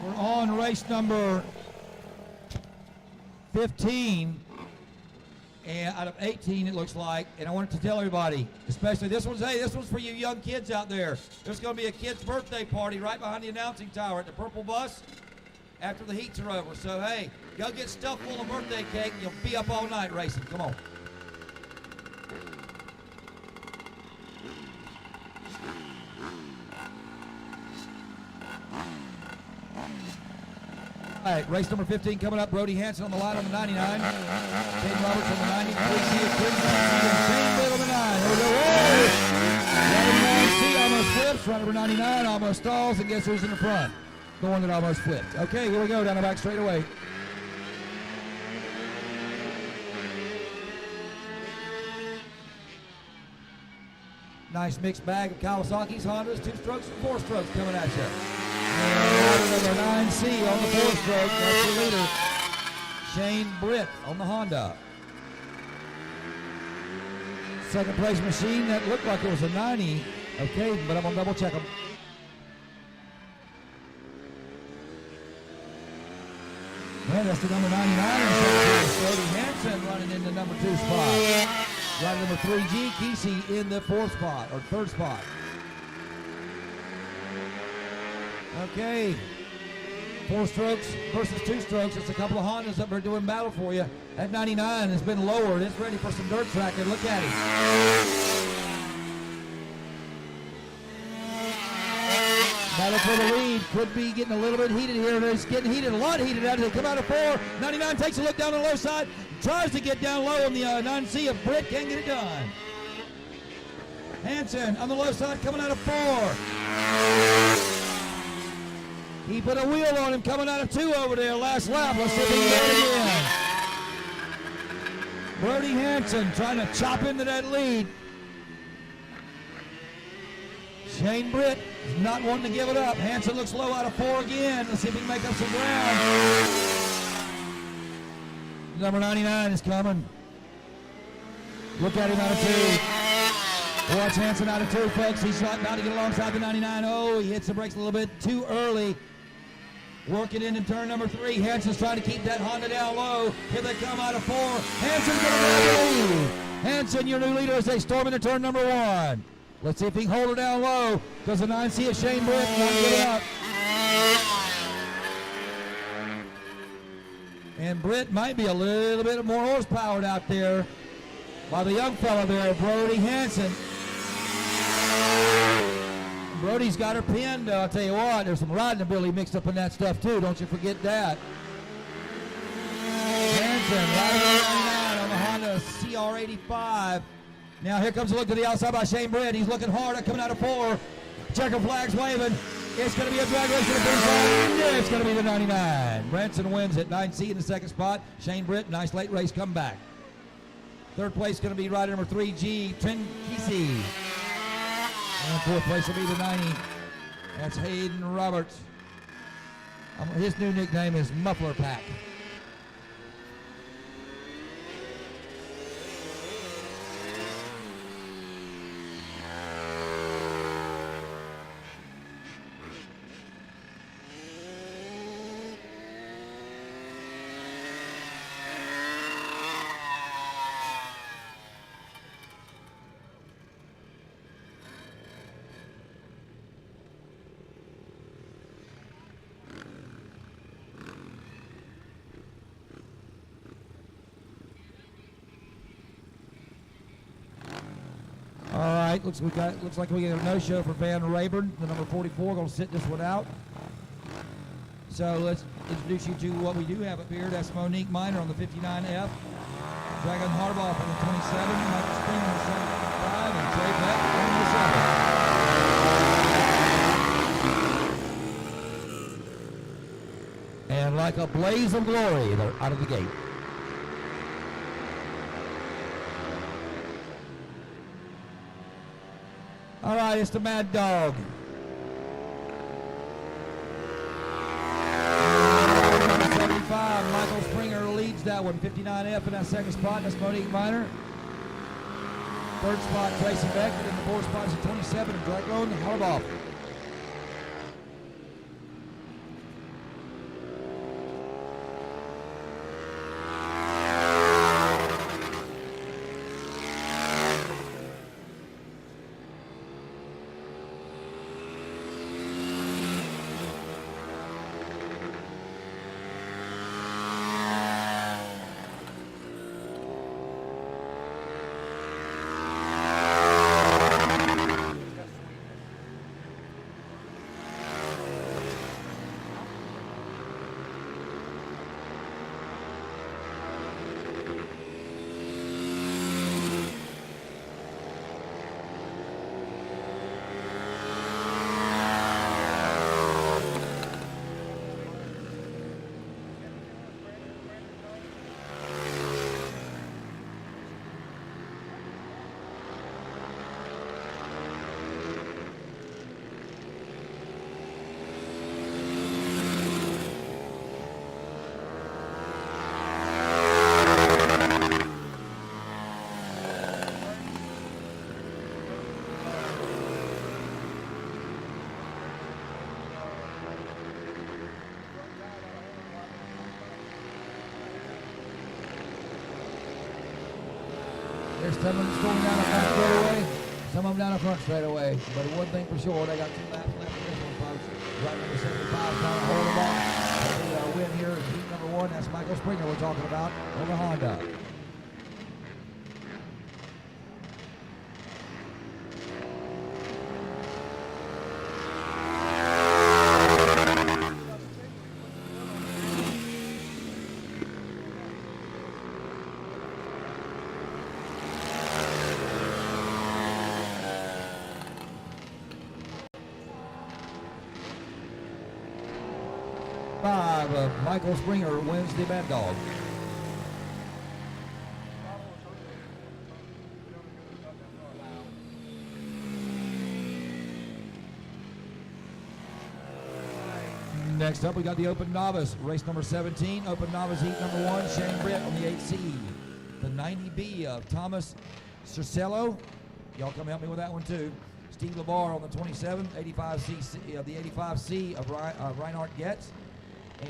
we're on race number 15 and out of 18 it looks like, and I wanted to tell everybody, especially this one's for you young kids out there. There's going to be a kid's birthday party right behind the announcing tower at the Purple Bus after the heats are over. So hey, go get stuffed full of birthday cake and you'll be up all night racing. Come on. All right, race number 15 coming up. Brody Hansen on the line on the 99. Shane Roberts on the 90. Shane Bill on the 9. Here we go. Whoa! Almost flips. Run number 99 almost stalls, and guess who's in the front? The one that almost flipped. Okay, here we go down the back straightaway. Nice mixed bag of Kawasaki's, Hondas, 2 strokes and 4 strokes coming at you. Number 9C on the 4-stroke, that's the leader. Shane Britt on the Honda. Second place Machine, that looked like it was a 90. Okay, but I'm gonna double check them. Man, that's the number 99 in Brody Hansen running in the number 2 spot. Rider number 3G, Kesey in the 4th spot, or 3rd spot. Okay, 4 strokes versus 2 strokes. It's a couple of Hondas that are doing battle for you. That 99 has been lowered. It's ready for some dirt track, and look at him. Battle for the lead. Could be getting a little bit heated here. It's getting heated, a lot heated out as they come out of 4. 99 takes a look down on the low side. Tries to get down low on the 9C of Britt. Can't get it done. Hansen on the low side coming out of 4. He put a wheel on him coming out of 2 over there last lap. Let's see if he can get it again. Brody Hansen trying to chop into that lead. Shane Britt is not wanting to give it up. Hansen looks low out of 4 again. Let's see if he can make up some ground. Number 99 is coming. Look at him out of 2. Watch Hansen out of 2, folks. He's about to get alongside the 99. Oh, he hits the brakes a little bit too early. Working in turn number 3. Hansen's trying to keep that Honda down low. Here they come out of 4. Hansen's going to grab the lead. Hansen, your new leader, as they storm into turn number 1. Let's see if he can hold her down low, because the 9C of Shane Britt not give it up. And Britt might be a little bit more horsepowered out there by the young fella there, Brody Hansen. Brody's got her pinned. I'll tell you what, there's some riding ability mixed up in that stuff too. Don't you forget that. Hansen, riding on the Honda CR85. Now here comes a look to the outside by Shane Britt. He's looking hard at coming out of 4. Checker flags waving. It's going to be a drag race to the finish line. Yeah, it's going to be the 99. Branson wins at 9C in the 2nd spot. Shane Britt, nice late race comeback. 3rd place going to be rider number 3G, Trin Kesey. And 4th place will be the 90. That's Hayden Roberts. His new nickname is Muffler Pack. right, looks like we got a no-show for Van Rayburn, the number 44, going to sit this one out. So let's introduce you to what we do have up here. That's Monique Miner on the 59F, Dragon Harbaugh on the 27, Michael Springer on the 75, and Trey Peck on the 7. And like a blaze of glory, they're out of the gate. All right, it's the Mad Dog. Number 75, Michael Springer leads that one. 59F in that second spot. That's Monique Miner. Third spot, Tracy Beckett. In the fourth spot is the 27, Dragon Harbaugh. There's some of them going down the front straightaway, some of them down the front straightaway. But one thing for sure, they got 2 laps left in this one, folks. Right number 75 trying to hold them off. The win here is heat number 1. That's Michael Springer we're talking about on the Honda. Michael Springer wins the Mad Dog. Next up, we got the Open Novice, race number 17. Open Novice heat number 1, Shane Britt on the 8C. The 90B of Thomas Cercello. Y'all come help me with that one too. Steve LeBar on the 27, 85C, the 85C of Reinhard Getz.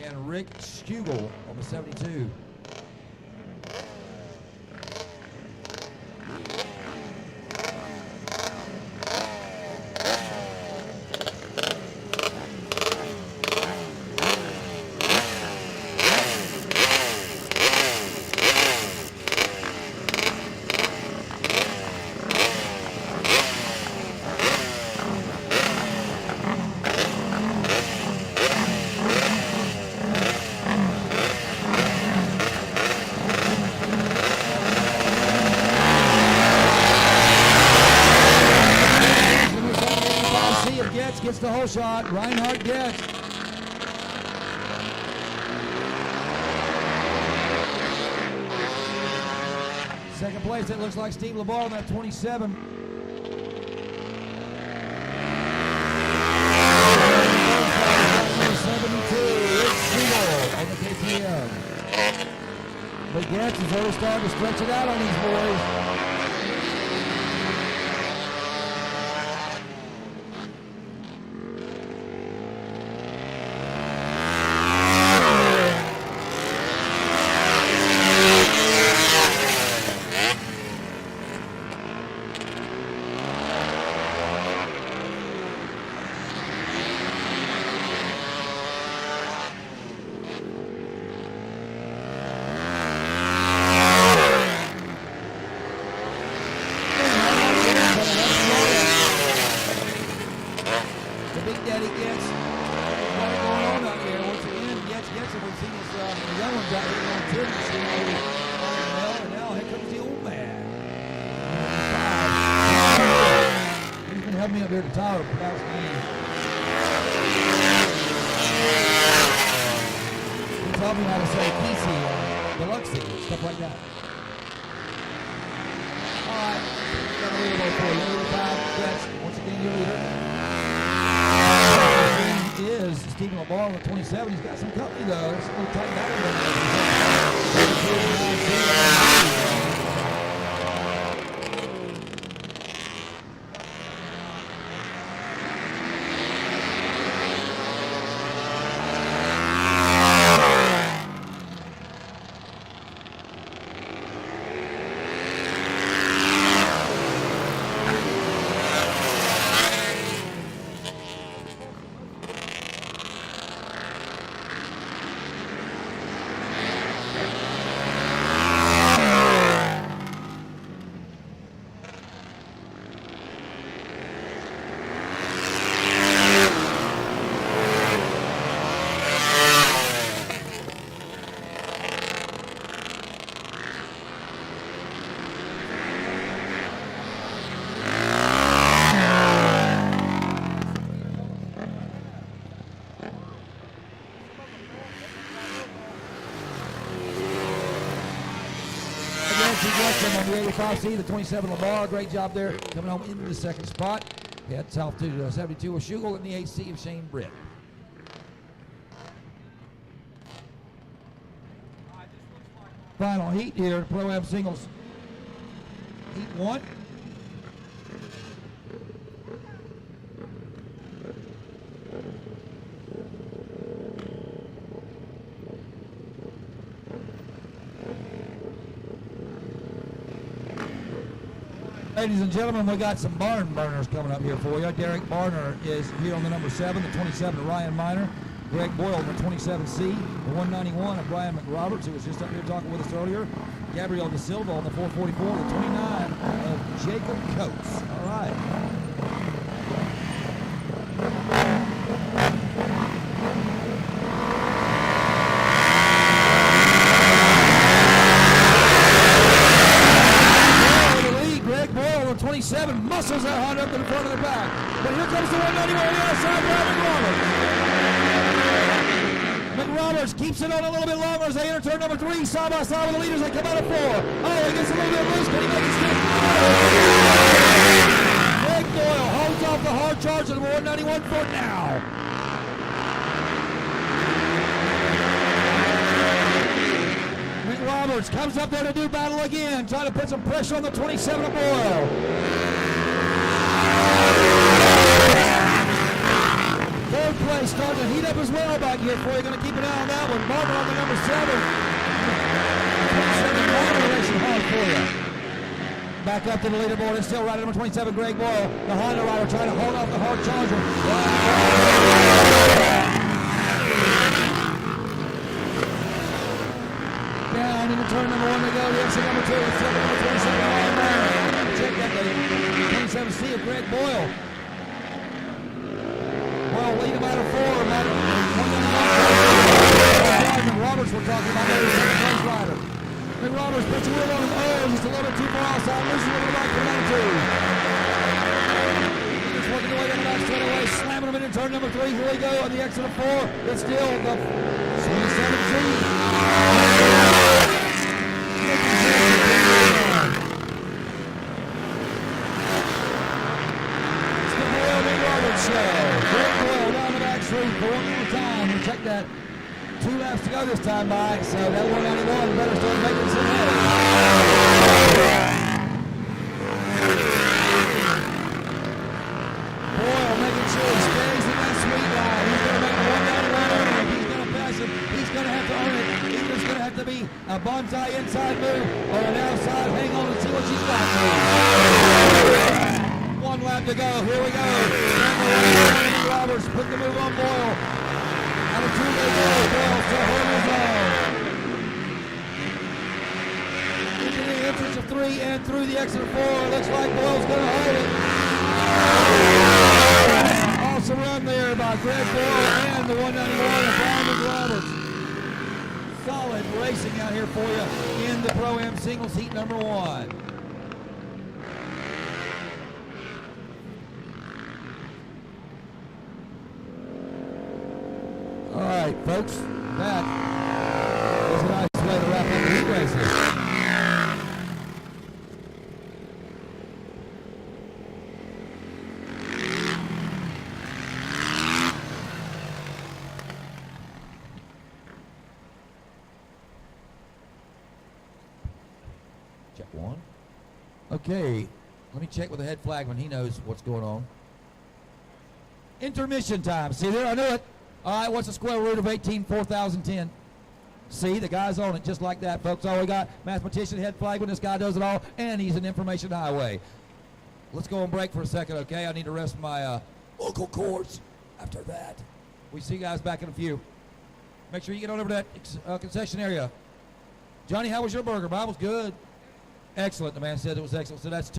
And Rick Skugel on the 72. Gets the whole shot. Reinhard gets. Second place, it looks like Steve LeBar on that 27. Number 72, Rick Siegel on the KTM. But Getz is already starting to stretch it out on these boys. Tyler Pulowski. He taught me how to say Kesey, Deluxe, stuff like that. All right, got a leaderboard for you. 85 Gretz, once again your leader. Is Stephen LeBar on the 27. He's got some company though. It's a little tight battle there. On the 85C, the 27 Lamar, great job there, coming home into the second spot. Heads off to 72 with Shugel, and the 8C of Shane Britt. Final heat here, Pro-Am Singles. Heat 1. Ladies and gentlemen, we got some barn burners coming up here for you. Derek Barner is here on the number 7, the 27 Ryan Miner. Greg Boyle on the 27C, the 191 of Brian McRoberts, who was just up here talking with us earlier. Gabriel Da Silva on the 444, the 29 of Jacob Coates. All right. Muscles that Honda up in the front of the back. But here comes the 191 on the other side, McRoberts. McRoberts keeps it on a little bit longer as they enter turn number 3, side by side with the leaders. They come out of 4. Oh, he gets a little bit loose. Can he make it stick? Greg Doyle holds off the hard charge of the 191 for now. McRoberts comes up there to do battle again, trying to put some pressure on the 27 of Boyle. Third place starting to heat up as well back here for you. Going to keep an eye on that one. Barber on the number 7. 27 Barber racing hard for you. Back up to the leaderboard. It's still rider number 27, Greg Boyle. The Honda rider trying to hold off the hard charger. Down into turn number 1 to go. The exit number 2. It's still number 27, Ryan Miner. Check that, the 27C of Greg Boyle. Well, lead him out of 4. McRoberts we're talking about there, the second place rider. McRoberts puts a wheel on him. Oh, just a little bit too far outside. Loses a little back for number 2. Just working the way down the back straight away, slamming him in turn number 3. Here we go on the exit of 4. It's still the 27C. For one more time, we'll check that. 2 laps to go this time by, so that 191 better start making some headway. Boyle making sure he stays in that sweet line. He's going to make the 191. If he's going to pass him, he's going to have to earn it. Either it's going to have to be a bonsai inside move or an outside hang on and see what she's got move. 1 lap to go. Here we go. Roberts put the move on Boyle. Out of 2 they go. Boyle still holding his own. Into the entrance of 3 and through the exit of 4. Looks like Boyle's going to hold it. Awesome run there by Greg Boyle and the 191 of Brian McRoberts. Solid racing out here for you in the Pro-Am Singles Heat number 1. right, folks. That is a nice way to wrap up the heat race here. Check one. Okay, let me check with the head flagman. He knows what's going on. Intermission time. See there? I knew it. All right, what's the square root of 18,4010? See, the guy's on it just like that, folks. All we got, mathematician, head flagman. This guy does it all, and he's an information highway. Let's go on break for a second, okay? I need to rest my vocal cords after that. We see you guys back in a few. Make sure you get on over to that concession area. Johnny, how was your burger? Mine was good. Excellent. The man said it was excellent. So that's